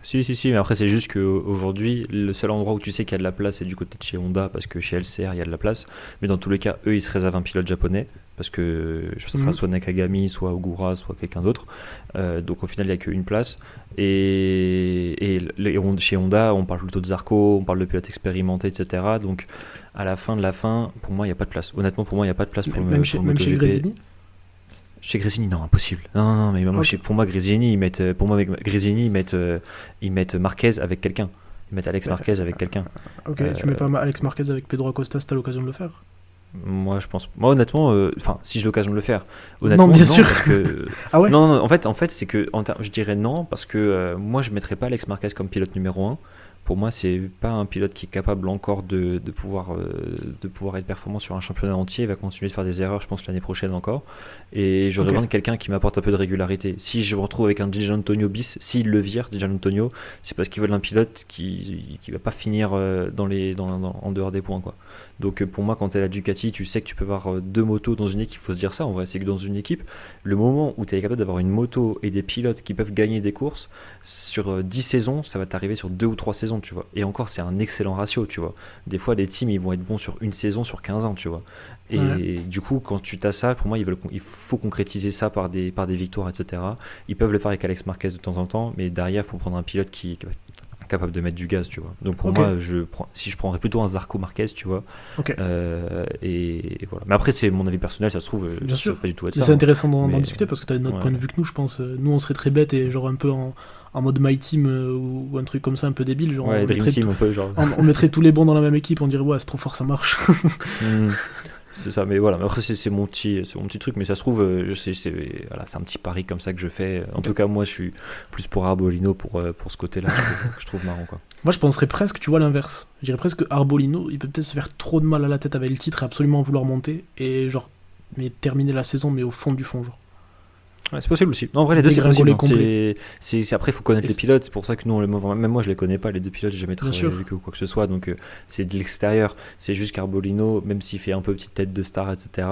Si, mais après c'est juste qu'aujourd'hui, le seul endroit où tu sais qu'il y a de la place c'est du côté de chez Honda, parce que chez LCR il y a de la place, mais dans tous les cas, eux ils se réservent un pilote japonais, parce que ce sera soit Nakagami, soit Ogura, soit quelqu'un d'autre, donc au final il n'y a qu'une place, et chez Honda on parle plutôt de Zarco, on parle de pilotes expérimentés, etc. Donc à la fin de la fin, pour moi il n'y a pas de place, honnêtement pour moi il n'y a pas de place pour même chez Gresini. Chez Gresini, non, impossible. Non, mais moi, pour moi, Gresini, ils mettent Marquez avec quelqu'un. Ils mettent Alex Marquez avec quelqu'un. Ok, tu mets pas Alex Marquez avec Pedro Acosta si t'as l'occasion de le faire ? Moi, honnêtement, si j'ai l'occasion de le faire, honnêtement, non, bien sûr. Parce que... Ah ouais ? Non, en fait, c'est que je dirais non, parce que moi, je mettrais pas Alex Marquez comme pilote numéro 1. Pour moi, c'est pas un pilote qui est capable encore de pouvoir être performant sur un championnat entier. Il va continuer de faire des erreurs, je pense, l'année prochaine encore. Et j'aurais besoin de quelqu'un qui m'apporte un peu de régularité. Si je me retrouve avec un Gian Antonio bis, s'il le vire, Gian Antonio, c'est parce qu'ils veulent un pilote qui va pas finir en dehors des points, quoi. Donc pour moi, quand tu es à la Ducati, tu sais que tu peux avoir 2 motos dans une équipe. Il faut se dire ça, en vrai, c'est que dans une équipe, le moment où tu es capable d'avoir une moto et des pilotes qui peuvent gagner des courses, sur 10 saisons, ça va t'arriver sur 2 ou 3 saisons, tu vois. Et encore, c'est un excellent ratio, tu vois. Des fois, les teams, ils vont être bons sur une saison, sur 15 ans, tu vois. Et du coup, quand tu as ça, pour moi, il faut concrétiser ça par des victoires, etc. Ils peuvent le faire avec Alex Marquez de temps en temps, mais derrière, il faut prendre un pilote qui est capable de mettre du gaz, tu vois. Donc pour moi, je prendrais plutôt un Zarco Marquez, tu vois. Et voilà. Mais après, c'est mon avis personnel, ça se trouve, bien sûr. pas du tout être ça. C'est intéressant d'en discuter parce que tu as notre point de vue que nous, je pense. Nous, on serait très bêtes et genre un peu en mode My Team ou un truc comme ça, un peu débile. Genre, Dream Team, un peu, genre. On mettrait tous les bons dans la même équipe, on dirait, ouais, c'est trop fort, ça marche. C'est ça, mais voilà. Mais après, c'est mon petit truc, mais ça se trouve, c'est un petit pari comme ça que je fais. En tout cas, moi, je suis plus pour Arbolino pour ce côté-là que je trouve marrant, quoi. Moi, je penserais presque, tu vois, l'inverse. Je dirais presque que Arbolino, il peut peut-être se faire trop de mal à la tête avec le titre et absolument vouloir monter et genre, mais terminer la saison, mais au fond du fond, genre. Ouais, c'est possible aussi. Non, en vrai, les deux, c'est possible. Après, il faut connaître les pilotes. C'est pour ça que nous, même moi, je les connais pas. Les 2 pilotes, j'ai jamais travaillé avec eux ou quoi que ce soit. Donc, c'est de l'extérieur. C'est juste qu'Arbolino, même s'il fait un peu petite tête de star, etc.,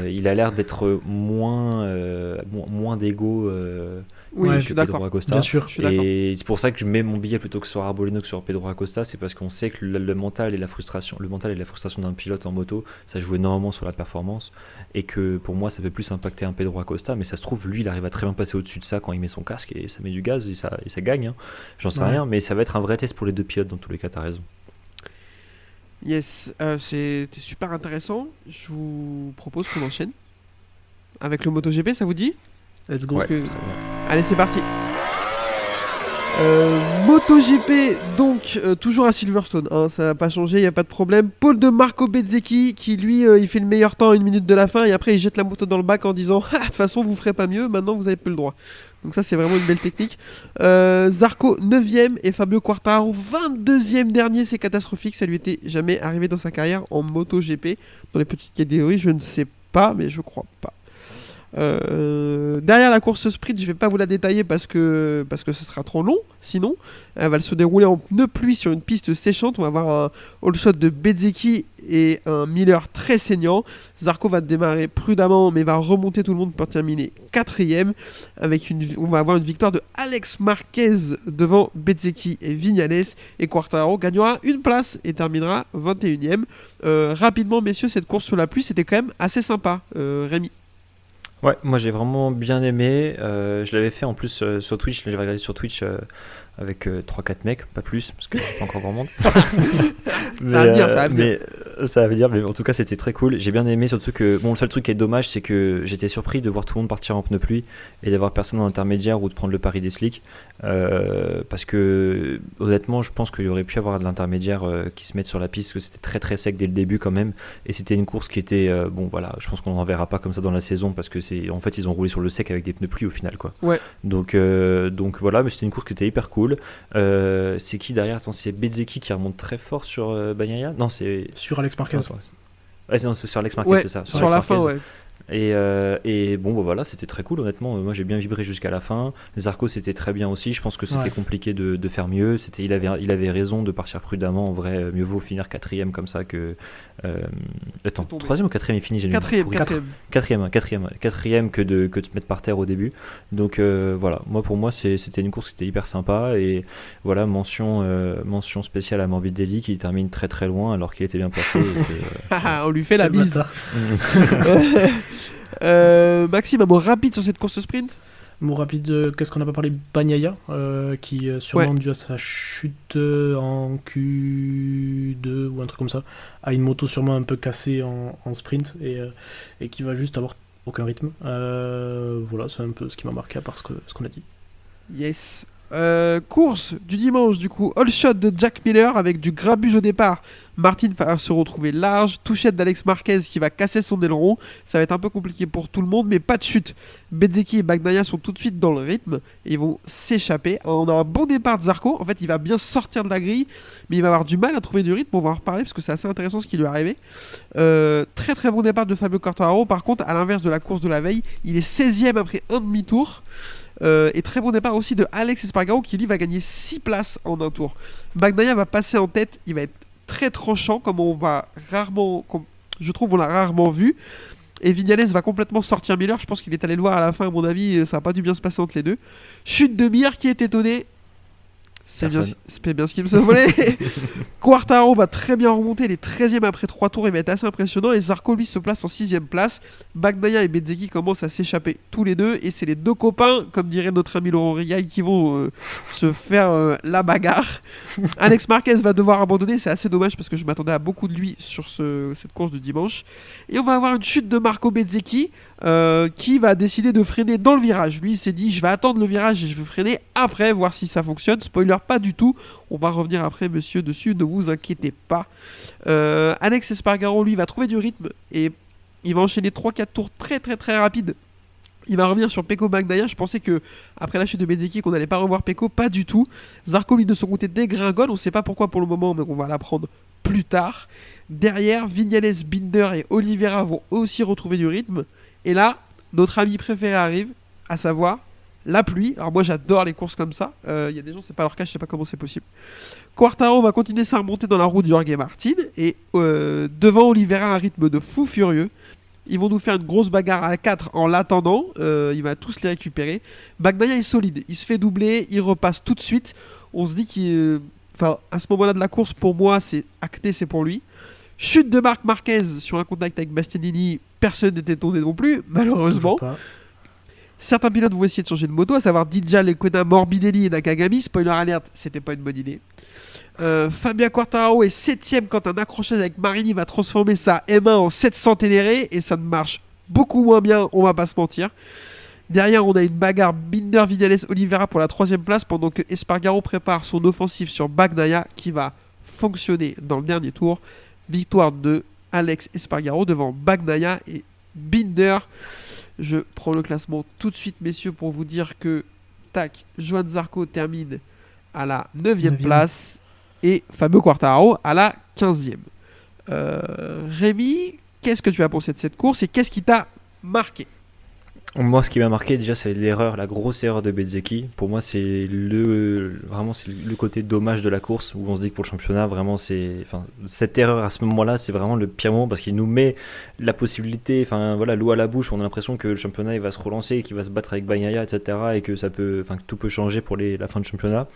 il a l'air d'être moins d'ego. Oui, je suis d'accord. Bien sûr, et c'est pour ça que je mets mon billet plutôt que sur Arbolino que sur Pedro Acosta. C'est parce qu'on sait que le mental et la frustration d'un pilote en moto, ça joue énormément sur la performance. Et que pour moi, ça fait plus impacter un Pedro Acosta. Mais ça se trouve, lui, il arrive à très bien passer au-dessus de ça quand il met son casque et ça met du gaz et ça gagne. Hein. J'en sais rien, mais ça va être un vrai test pour les 2 pilotes dans tous les cas. T'as raison. Yes, c'était super intéressant. Je vous propose qu'on enchaîne avec le MotoGP, ça vous dit ? Let's go. Allez, c'est parti. MotoGP, donc, toujours à Silverstone, hein, ça n'a pas changé, il n'y a pas de problème. Pole de Marco Bezzecchi, qui lui, il fait le meilleur temps à 1 minute de la fin, et après il jette la moto dans le bac en disant « Ah, de toute façon, vous ferez pas mieux, maintenant vous n'avez plus le droit ». Donc ça, c'est vraiment une belle technique. Zarco, 9ème, et Fabio Quartararo, 22ème dernier, c'est catastrophique, ça lui était jamais arrivé dans sa carrière en MotoGP. Dans les petites catégories, je ne sais pas, mais je crois pas. Derrière la course sprint, je vais pas vous la détailler parce que ce sera trop long. Sinon, elle va se dérouler en pneu pluie sur une piste séchante. On va avoir un all shot de Bezzecchi et un Miller très saignant. Zarco va démarrer prudemment, mais va remonter tout le monde pour terminer 4ème. On va avoir une victoire de Alex Marquez devant Bezzecchi et Viñales. Et Quartararo gagnera une place et terminera 21ème. Rapidement, messieurs, cette course sous la pluie, c'était quand même assez sympa. Rémi. Ouais, moi j'ai vraiment bien aimé. Je l'avais fait en plus sur Twitch. J'avais regardé sur Twitch avec 3-4 mecs, pas plus, parce que c'est pas encore grand monde. Ça va venir, ça va venir. Ça veut dire, mais en tout cas c'était très cool. J'ai bien aimé, surtout que bon, le seul truc qui est dommage, c'est que j'étais surpris de voir tout le monde partir en pneu pluie et d'avoir personne en intermédiaire ou de prendre le pari des slicks. Parce que honnêtement, je pense qu'il y aurait pu avoir de l'intermédiaire qui se mettent sur la piste, parce que c'était très très sec dès le début quand même. Et c'était une course qui était bon, voilà, je pense qu'on n'en verra pas comme ça dans la saison parce que en fait ils ont roulé sur le sec avec des pneus pluie au final, quoi. Ouais. Donc voilà, mais c'était une course qui était hyper cool. C'est qui derrière? Attends, c'est Bezzecchi qui remonte très fort sur Bagnaia? Non, c'est Sur Alex Marquez. Ouais, c'est sur Alex Marquez, Ouais, c'est ça. sur la fin, ouais. Et bon, bah voilà, c'était très cool, honnêtement. Moi, j'ai bien vibré jusqu'à la fin. Zarco, c'était très bien aussi. Je pense que c'était compliqué de faire mieux. Il avait raison de partir prudemment. En vrai, mieux vaut finir 4ème comme ça que. Attends, 3ème ou 4ème il finit? 4ème que de se mettre par terre au début. Donc voilà, pour moi, c'était une course qui était hyper sympa. Et voilà, mention spéciale à Morbidelli qui termine très très loin alors qu'il était bien placé. On lui fait la bise. Maxime, un mot rapide sur cette course sprint. Mot rapide, qu'est-ce qu'on n'a pas parlé? Bagnaia, qui sûrement dû à sa chute en Q2 ou un truc comme ça, a une moto sûrement un peu cassée en sprint et qui va juste avoir aucun rythme. Voilà, c'est un peu ce qui m'a marqué à part ce qu'on a dit. Yes. Course du dimanche, du coup, all shot de Jack Miller avec du grabuge au départ. Martin va se retrouver large, touchette d'Alex Marquez qui va casser son aileron. Ça va être un peu compliqué pour tout le monde, mais pas de chute. Bezzecchi et Bagnaia sont tout de suite dans le rythme et ils vont s'échapper. On a un bon départ de Zarco. En fait, il va bien sortir de la grille, mais il va avoir du mal à trouver du rythme. On va en reparler parce que c'est assez intéressant ce qui lui est arrivé. Très très bon départ de Fabio Quartararo. Par contre, à l'inverse de la course de la veille, il est 16ème après un demi-tour. Et très bon départ aussi de Alex Espargaro qui lui va gagner 6 places en un tour. Bagnaia va passer en tête, il va être très tranchant comme je trouve on l'a rarement vu. Et Viñales va complètement sortir Miller, je pense qu'il est allé le voir à la fin à mon avis, ça n'a pas dû bien se passer entre les deux. Chute de Mir qui est étonné. C'est bien ce qu'il me semblait. Quartararo va très bien remonter, il est 13ème après 3 tours, il va être assez impressionnant. Et Zarco lui se place en 6ème place. Bagnaia et Bezzecchi commencent à s'échapper tous les deux. Et c'est les deux copains, comme dirait notre ami Laurent Rigaille, qui vont se faire la bagarre. Alex Marquez va devoir abandonner, c'est assez dommage parce que je m'attendais à beaucoup de lui sur cette course du dimanche. Et on va avoir une chute de Marco Bezzecchi qui va décider de freiner dans le virage. Lui il s'est dit je vais attendre le virage et je vais freiner après, voir si ça fonctionne. Spoiler, pas du tout. On va revenir après, monsieur, dessus, ne vous inquiétez pas. Alex Espargaro, lui, va trouver du rythme et il va enchaîner 3-4 tours très très très rapides. Il va revenir sur Pecco Bagnaia. Je pensais que après la chute de Bezzecchi qu'on n'allait pas revoir Pecco, pas du tout. Zarco, lui, de son côté, dégringole. On ne sait pas pourquoi pour le moment, mais on va l'apprendre plus tard. Derrière, Viñales, Binder et Oliveira vont aussi retrouver du rythme. Et là, notre ami préféré arrive, à savoir la pluie. Alors moi j'adore les courses comme ça. Il y a des gens, c'est pas leur cas, je sais pas comment c'est possible. Quartararo va continuer sa remontée dans la roue de Jorge Martin. Et devant Oliveira, un rythme de fou furieux. Ils vont nous faire une grosse bagarre à 4 en l'attendant. Il va tous les récupérer. Bagnaia est solide. Il se fait doubler. Il repasse tout de suite. On se dit à ce moment-là de la course, pour moi, c'est acté, c'est pour lui. Chute de Marc Marquez sur un contact avec Bastianini. Personne n'était tombé non plus, malheureusement. Certains pilotes vont essayer de changer de moto, à savoir Dija, Lecuona, Morbidelli et Nakagami. Spoiler alert, c'était pas une bonne idée. Fabio Quartararo est 7ème quand un accrochage avec Marini va transformer sa M1 en 700 Ténéré et ça ne marche beaucoup moins bien, on va pas se mentir. Derrière, on a une bagarre Binder-Viñales-Oliveira pour la 3ème place, pendant que Espargaro prépare son offensive sur Bagnaia qui va fonctionner dans le dernier tour. Victoire de Alex Espargaro devant Bagnaia et Binder. Je prends le classement tout de suite, messieurs, pour vous dire que Johan Zarco termine à la 9ème place et Fabio Quartararo à la 15ème. Rémi, qu'est-ce que tu as pensé de cette course et qu'est-ce qui t'a marqué ? Moi, ce qui m'a marqué déjà, c'est la grosse erreur de Bezzecchi. Pour moi, c'est le côté dommage de la course où on se dit que pour le championnat, vraiment, cette erreur à ce moment-là, c'est vraiment le pire moment parce qu'il nous met la possibilité, l'eau à la bouche. On a l'impression que le championnat il va se relancer, qu'il va se battre avec Bagnaia, etc. et que que tout peut changer pour la fin du championnat.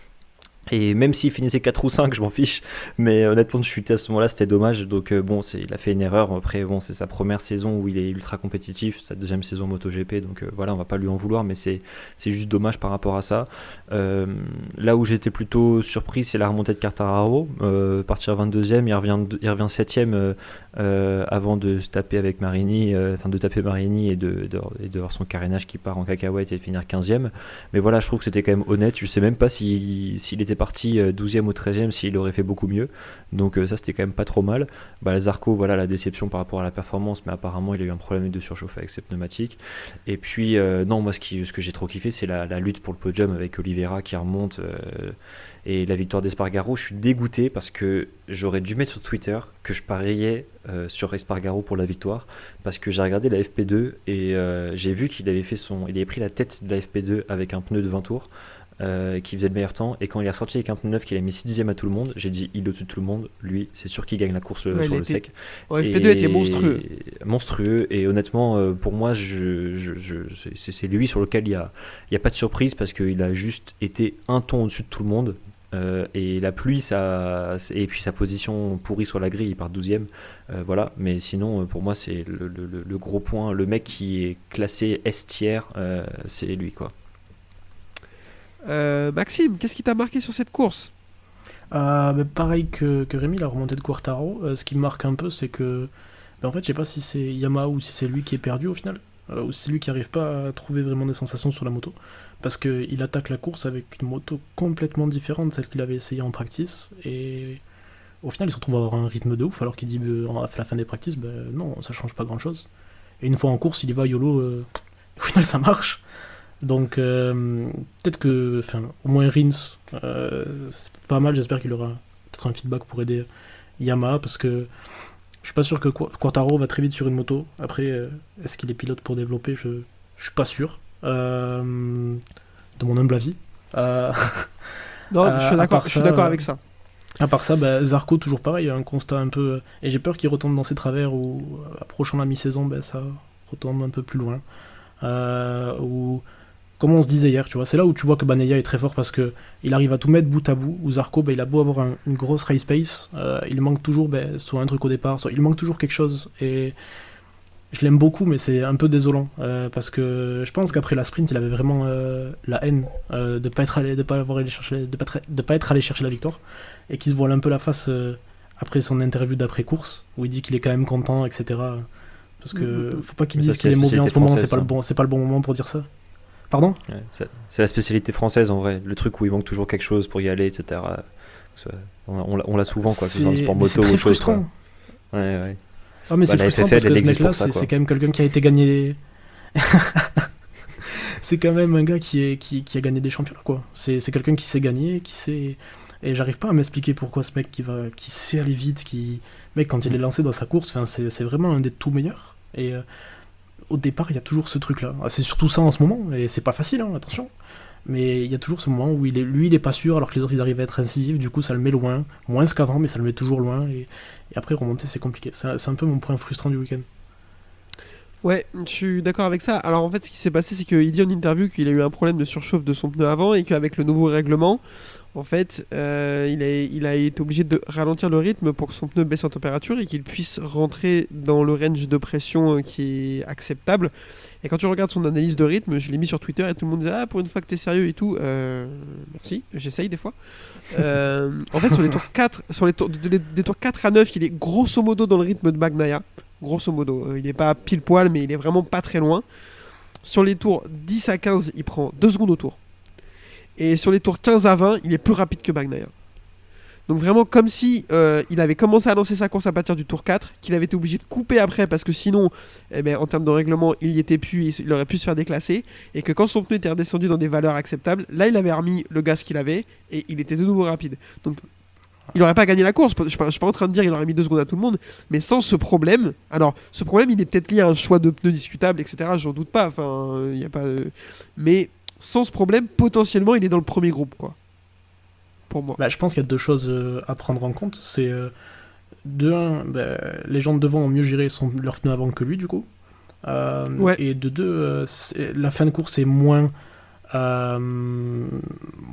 Et même s'il finissait 4 ou 5, je m'en fiche. Mais honnêtement, de chuter à ce moment-là, c'était dommage. Donc il a fait une erreur. Après, c'est sa première saison où il est ultra compétitif, sa 2e saison MotoGP. Donc on va pas lui en vouloir, mais c'est juste dommage par rapport à ça. Là où j'étais plutôt surpris, c'est la remontée de Quartararo. Partir 22e, il revient 7e avant de se taper avec Marini, de taper Marini et de voir son carénage qui part en cacahuète et de finir 15e. Mais voilà, je trouve que c'était quand même honnête. Je sais même pas s'il était parti 12e ou 13e, s'il aurait fait beaucoup mieux. Donc ça, c'était quand même pas trop mal. Zarco, la déception par rapport à la performance, mais apparemment, il a eu un problème de surchauffe avec ses pneumatiques. Et puis, moi, ce que j'ai trop kiffé, c'est la lutte pour le podium avec Oliveira qui remonte et la victoire d'Espargaro. Je suis dégoûté parce que j'aurais dû mettre sur Twitter que je pariais sur Espargaro pour la victoire parce que j'ai regardé la FP2 et j'ai vu qu'il avait pris la tête de la FP2 avec un pneu de 20 tours qui faisait le meilleur temps, et quand il est ressorti avec un pneu neuf qu'il a mis 6e à tout le monde, j'ai dit il est au-dessus de tout le monde, lui c'est sûr qu'il gagne la course sur le sec. FP2 était monstrueux et honnêtement pour moi c'est lui sur lequel il y a pas de surprise parce qu'il a juste été un ton au-dessus de tout le monde. Et la pluie et puis sa position pourrie sur la grille, il part 12e, mais sinon pour moi c'est le gros point, le mec qui est classé S tiers, c'est lui quoi. Maxime, qu'est-ce qui t'a marqué sur cette course ? Pareil que Rémi, la remontée de Quartaro, ce qui me marque un peu, c'est que en fait je sais pas si c'est Yamaha ou si c'est lui qui est perdu au final, ou si c'est lui qui arrive pas à trouver vraiment des sensations sur la moto, parce qu'il attaque la course avec une moto complètement différente de celle qu'il avait essayé en practice, et au final il se retrouve à avoir un rythme de ouf alors qu'il dit à la fin des practices non, ça change pas grand chose, et une fois en course il y va YOLO, au final ça marche. Donc peut-être que au moins Rins c'est pas mal, j'espère qu'il aura peut-être un feedback pour aider Yamaha, parce que je suis pas sûr que Quartaro va très vite sur une moto. Après est-ce qu'il est pilote pour développer, je suis pas sûr, de mon humble avis. Non, je suis d'accord avec ça. À part ça, Zarco toujours pareil, un constat un peu, et j'ai peur qu'il retombe dans ses travers où approchant la mi-saison ça retombe un peu plus loin, ou comme on se disait hier, tu vois, c'est là où tu vois que Bagnaia est très fort parce que il arrive à tout mettre bout à bout. Où Zarco, il a beau avoir une grosse race pace, il manque toujours soit un truc au départ, soit il manque toujours quelque chose. Et je l'aime beaucoup, mais c'est un peu désolant parce que je pense qu'après la sprint, il avait vraiment la haine de pas être allé chercher la victoire, et qu'il se voile un peu la face après son interview d'après course où il dit qu'il est quand même content, etc. Parce que faut pas qu'il dise qu'il est mauvais en ce moment, c'est pas le bon moment pour dire ça. Pardon ? C'est la spécialité française en vrai, le truc où il manque toujours quelque chose pour y aller, etc. On l'a souvent, quoi, que ce soit en sport moto ou autre chose. Frustrant. Ouais. Ah, mais c'est frustrant parce que ce mec-là, c'est quand même quelqu'un qui a été gagné. C'est quand même un gars qui a gagné des championnats, quoi. C'est quelqu'un qui sait gagner, qui sait. Et j'arrive pas à m'expliquer pourquoi ce mec qui sait aller vite, mec, quand il est lancé dans sa course, c'est vraiment un des tout meilleurs. Et au départ, il y a toujours ce truc-là. C'est surtout ça en ce moment, et c'est pas facile, attention. Mais il y a toujours ce moment où il est pas sûr, alors que les autres ils arrivent à être incisifs, du coup ça le met loin, moins qu'avant, mais ça le met toujours loin, et après remonter c'est compliqué. C'est un peu mon point frustrant du week-end. Ouais, je suis d'accord avec ça. Alors en fait, ce qui s'est passé, c'est qu'il dit en interview qu'il a eu un problème de surchauffe de son pneu avant, et qu'avec le nouveau règlement, en fait, il a été obligé de ralentir le rythme pour que son pneu baisse en température et qu'il puisse rentrer dans le range de pression qui est acceptable. Et quand tu regardes son analyse de rythme, je l'ai mis sur Twitter et tout le monde disait pour une fois que t'es sérieux et tout. Merci, j'essaye des fois. En fait, sur les tours 4, des tours 4 à 9, il est grosso modo dans le rythme de Bagnaia. Grosso modo, il n'est pas pile poil, mais il est vraiment pas très loin. sur les tours 10 à 15, il prend 2 secondes au tour. Et sur les tours 15 à 20, il est plus rapide que Bagnaia. Donc vraiment comme si il avait commencé à lancer sa course à partir du tour 4, qu'il avait été obligé de couper après parce que sinon, en termes de règlement, il y était plus, il aurait pu se faire déclasser. Et que quand son pneu était redescendu dans des valeurs acceptables, là il avait remis le gaz qu'il avait et il était de nouveau rapide. Donc il n'aurait pas gagné la course, je ne suis pas en train de dire qu'il aurait mis 2 secondes à tout le monde, mais sans ce problème, alors ce problème il est peut-être lié à un choix de pneus discutable, etc. J'en doute pas, y a pas, mais sans ce problème, potentiellement il est dans le premier groupe, quoi. Pour moi. Je pense qu'il y a 2 choses à prendre en compte. C'est de 1, les gens de devant ont mieux géré leurs pneus avant que lui, du coup. Ouais. Et de 2, la fin de course est moins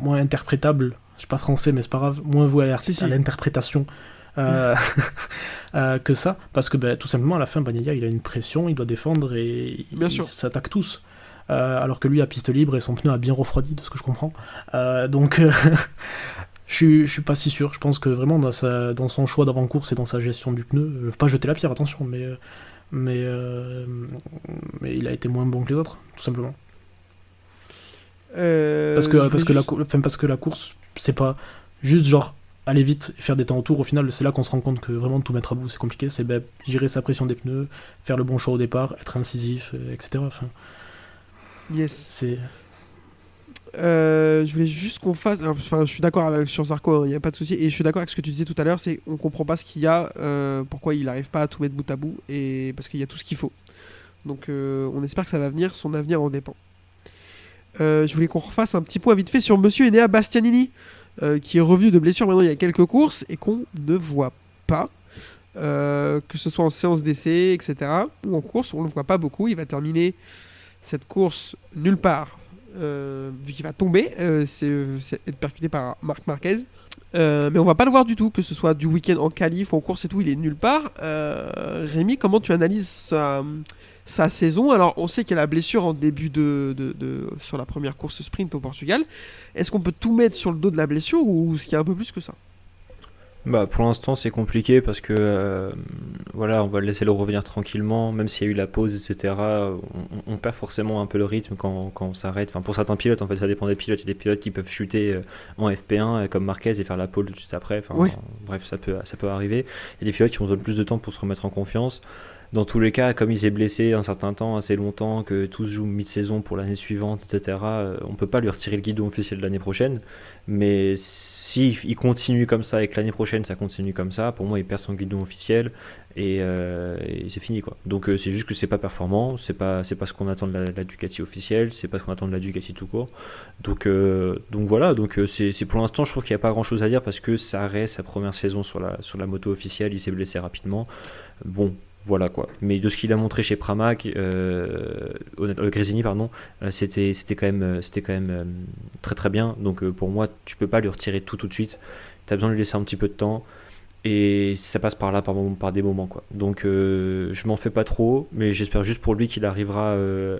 interprétable. Je suis pas français, mais c'est pas grave. Moins voué à l'interprétation que ça. Parce que tout simplement, à la fin, Bagnaia, il a une pression, il doit défendre et ils s'attaquent tous. Alors que lui a piste libre et son pneu a bien refroidi, de ce que je comprends. Donc, je suis pas si sûr. Je pense que vraiment, dans son choix d'avant-course et dans sa gestion du pneu, je veux pas jeter la pierre, attention, mais il a été moins bon que les autres, tout simplement. Parce que la course, c'est pas juste genre aller vite et faire des temps autour. Au final, c'est là qu'on se rend compte que vraiment tout mettre à bout, c'est compliqué. C'est gérer sa pression des pneus, faire le bon choix au départ, être incisif, etc. Yes. Je voulais juste qu'on fasse. Enfin, je suis d'accord sur Zarco, il n'y a pas de souci. Et je suis d'accord avec ce que tu disais tout à l'heure, c'est qu'on comprend pas ce qu'il y a, pourquoi il n'arrive pas à tout mettre bout à bout, et parce qu'il y a tout ce qu'il faut. Donc, on espère que ça va venir. Son avenir en dépend. Je voulais qu'on refasse un petit point vite fait sur Monsieur Enea Bastianini, qui est revenu de blessure maintenant il y a quelques courses et qu'on ne voit pas. Que ce soit en séance d'essai, etc. ou en course, on ne le voit pas beaucoup. Il va terminer cette course nulle part, vu qu'il va tomber, c'est être percuté par Marc Marquez. Mais on va pas le voir du tout, que ce soit du week-end en qualif, en course et tout, il est nulle part. Rémi, comment tu analyses sa saison? Alors, on sait qu'il y a la blessure en début sur la première course sprint au Portugal. Est-ce qu'on peut tout mettre sur le dos de la blessure ou est-ce qu'il y a un peu plus que ça? Pour l'instant, c'est compliqué parce que voilà, on va le laisser le revenir tranquillement, même s'il y a eu la pause, etc. On perd forcément un peu le rythme quand on s'arrête. Enfin, pour certains pilotes, en fait, ça dépend des pilotes. Il y a des pilotes qui peuvent chuter en FP1 comme Marquez et faire la pole tout de suite après. Enfin, oui. Bref, ça peut arriver. Il y a des pilotes qui ont besoin de plus de temps pour se remettre en confiance. Dans tous les cas, comme il s'est blessé un certain temps, assez longtemps, que tout se joue mi-saison pour l'année suivante, etc., on ne peut pas lui retirer le guidon officiel de l'année prochaine. Mais si il continue comme ça et que l'année prochaine ça continue comme ça, pour moi il perd son guidon officiel et c'est fini, quoi. Donc c'est juste que c'est pas performant, c'est pas ce qu'on attend de la Ducati officielle, c'est pas ce qu'on attend de la Ducati tout court. Donc voilà, c'est pour l'instant, je trouve qu'il n'y a pas grand chose à dire parce que ça reste sa première saison sur la moto officielle, il s'est blessé rapidement. Bon, voilà, quoi. Mais de ce qu'il a montré chez Pramac, Gresini, pardon, c'était quand même très très bien. Donc pour moi, tu peux pas lui retirer tout de suite. Tu as besoin de lui laisser un petit peu de temps. Et ça passe par là, par des moments, quoi. Donc je m'en fais pas trop, mais j'espère juste pour lui qu'il arrivera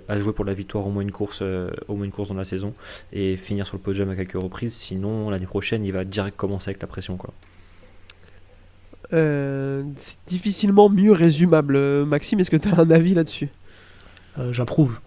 à jouer pour la victoire au moins une course dans la saison et finir sur le podium à quelques reprises. Sinon, l'année prochaine, il va direct commencer avec la pression, quoi. C'est difficilement mieux résumable. Maxime, est-ce que tu as un avis là-dessus? J'approuve.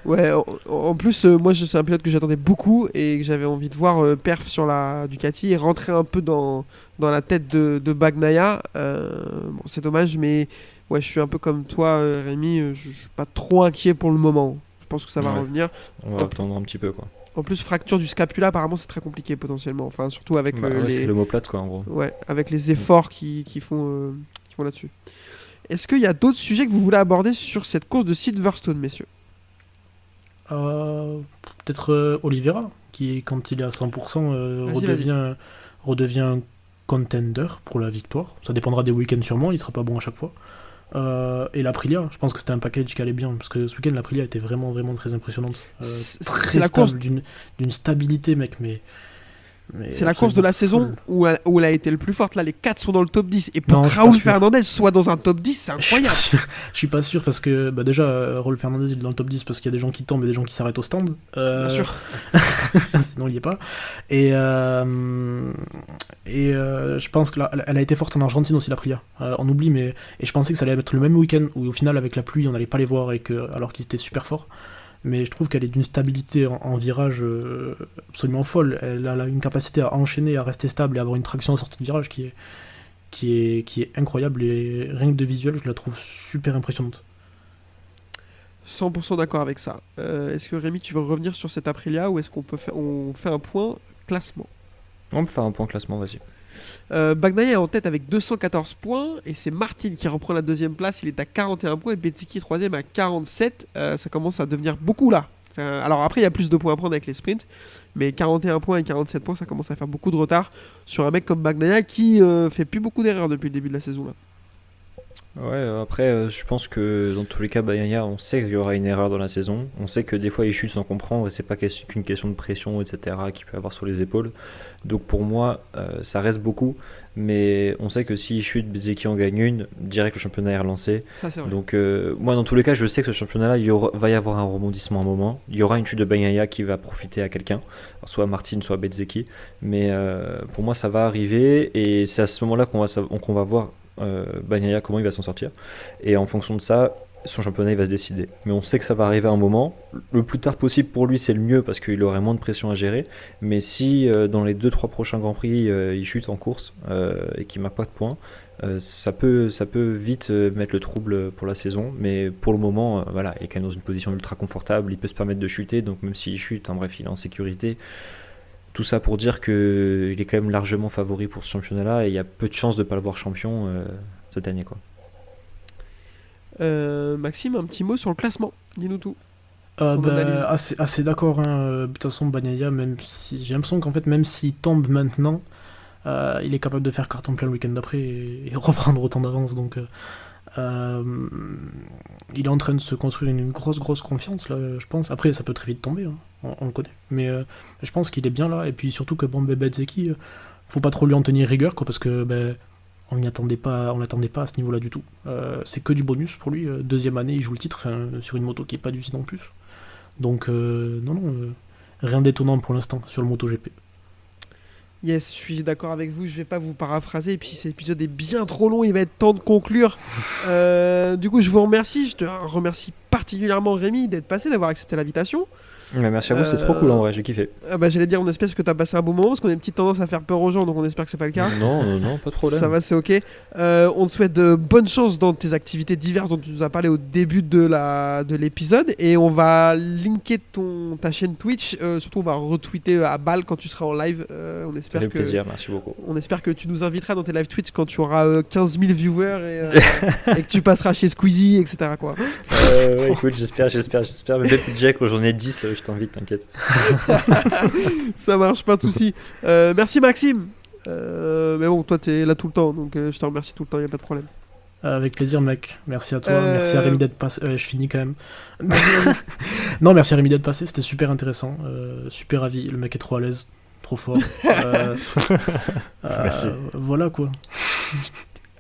Ouais, en plus, moi c'est un pilote que j'attendais beaucoup et que j'avais envie de voir perf sur la Ducati et rentrer un peu dans la tête de Bagnaia. Bon, c'est dommage, mais ouais, je suis un peu comme toi, Rémi, je suis pas trop inquiet pour le moment. Je pense que ça va revenir. On va attendre un petit peu, quoi. En plus, fracture du scapula, apparemment, c'est très compliqué potentiellement. Enfin, surtout avec c'est l'omoplate, quoi, en gros. Ouais, avec les efforts qui font là-dessus. Est-ce qu'il y a d'autres sujets que vous voulez aborder sur cette course de Silverstone, messieurs? Peut-être Oliveira, qui, quand il est à 100%, redevient un contender pour la victoire. Ça dépendra des week-ends sûrement, il sera pas bon à chaque fois. Et l'Aprilia, je pense que c'était un package qui allait bien, parce que ce week-end l'Aprilia était vraiment vraiment très impressionnante, très la stable, course d'une stabilité, mec, mais c'est la course de la saison où elle a été le plus forte. Là, les 4 sont dans le top 10 et pour non, que Raúl Fernandez soit dans un top 10, c'est incroyable. Je suis pas sûr parce que déjà Raúl Fernandez il est dans le top 10 parce qu'il y a des gens qui tombent et des gens qui s'arrêtent au stand, Bien sûr. sinon il y est pas, et Et je pense que elle a été forte en Argentine aussi, la Aprilia. On oublie, mais et je pensais que ça allait être le même week-end où au final avec la pluie on n'allait pas les voir alors qu'ils étaient super forts. Mais je trouve qu'elle est d'une stabilité en virage absolument folle. Elle a une capacité à enchaîner, à rester stable et à avoir une traction en sortie de virage qui est incroyable, et rien que de visuel je la trouve super impressionnante. 100% d'accord avec ça. Est-ce que Rémi, tu veux revenir sur cette Aprilia ou est-ce qu'on on fait un point classement? On peut faire un point classement, vas-y. Bagnaia est en tête avec 214 points et c'est Martin qui reprend la deuxième place, il est à 41 points et Bezzecchi troisième à 47. Ça commence à devenir beaucoup là. Alors après il y a plus de points à prendre avec les sprints, mais 41 points et 47 points ça commence à faire beaucoup de retard sur un mec comme Bagnaia qui fait plus beaucoup d'erreurs depuis le début de la saison là. Ouais, après, je pense que dans tous les cas, Bagnaia, on sait qu'il y aura une erreur dans la saison. On sait que des fois, il chute sans comprendre et c'est pas qu'une question de pression, etc., qu'il peut avoir sur les épaules. Donc pour moi, ça reste beaucoup. Mais on sait que s'il chute, Bezzecchi en gagne une, direct le championnat est relancé. Ça c'est vrai. Donc moi, dans tous les cas, je sais que ce championnat-là, va y avoir un rebondissement à un moment. Il y aura une chute de Bagnaia qui va profiter à quelqu'un, soit Martin, soit Bezzecchi. Mais pour moi, ça va arriver et c'est à ce moment-là qu'on va voir Bagnaia comment il va s'en sortir, et en fonction de ça son championnat il va se décider, mais on sait que ça va arriver à un moment, le plus tard possible pour lui c'est le mieux parce qu'il aurait moins de pression à gérer, mais si dans les 2-3 prochains Grands Prix il chute en course et qu'il marque pas de points, ça peut vite mettre le trouble pour la saison, mais pour le moment voilà, il est quand même dans une position ultra confortable, il peut se permettre de chuter, donc même s'il chute, bref, il est en sécurité. Tout ça pour dire qu'il est quand même largement favori pour ce championnat-là et il y a peu de chances de ne pas le voir champion cette année, quoi. Maxime, un petit mot sur le classement, dis-nous tout. Assez d'accord, hein. De toute façon Bagnaia, même si j'ai l'impression qu'en fait même s'il tombe maintenant, il est capable de faire carton plein le week-end d'après et reprendre autant d'avance, donc il est en train de se construire une grosse confiance là, je pense. Après ça peut très vite tomber, hein. On le connaît, mais je pense qu'il est bien là, et puis surtout que Bezzecchi, faut pas trop lui en tenir rigueur, quoi, parce que on l'attendait pas à ce niveau là du tout. C'est que du bonus pour lui, deuxième année il joue le titre sur une moto qui est pas du site en plus, donc non, rien d'étonnant pour l'instant sur le MotoGP. Yes, je suis d'accord avec vous, je vais pas vous paraphraser, et puis cet épisode est bien trop long, il va être temps de conclure. Du coup je vous remercie, je te remercie particulièrement Rémi d'être passé, d'avoir accepté l'invitation. Mais merci à vous, c'est trop cool en vrai, j'ai kiffé. J'allais dire, on espère que tu as passé un bon moment, parce qu'on a une petite tendance à faire peur aux gens, donc on espère que c'est pas le cas. Non, pas de problème. Ça va, c'est ok. On te souhaite de bonnes chances dans tes activités diverses dont tu nous as parlé au début de l'épisode, et on va linker ta chaîne Twitch, surtout on va retweeter à balle quand tu seras en live. On espère ça fait plaisir, merci beaucoup. On espère que tu nous inviteras dans tes live Twitch quand tu auras 15 000 viewers et que tu passeras chez Squeezie, etc. quoi. Ouais, écoute, j'espère, mais depuis Jack, quand j'en ai 10, je t'invite, t'inquiète. Ça marche, pas de soucis. Merci Maxime. Mais bon, toi t'es là tout le temps, donc je te remercie tout le temps, y a pas de problème. Avec plaisir mec, merci à toi, merci à Rémi d'être passé. Je finis quand même. Non, merci à Rémi d'être passé, c'était super intéressant, super avis, le mec est trop à l'aise, trop fort. Merci. Voilà quoi.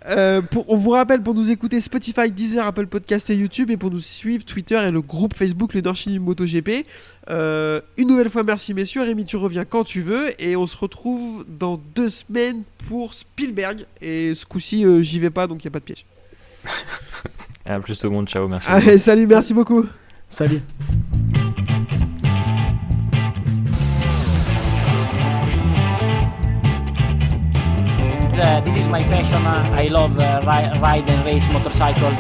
On vous rappelle, pour nous écouter, Spotify, Deezer, Apple Podcast et YouTube, et pour nous suivre, Twitter et le groupe Facebook Leadership du MotoGP. Une nouvelle fois, merci messieurs. Rémi, tu reviens quand tu veux, et on se retrouve dans 2 semaines pour Spielberg. Et ce coup-ci, j'y vais pas, donc il n'y a pas de piège. À plus tout le monde, ciao, merci. Allez, salut, merci beaucoup. Salut. This is my passion. I love ride and race motorcycle.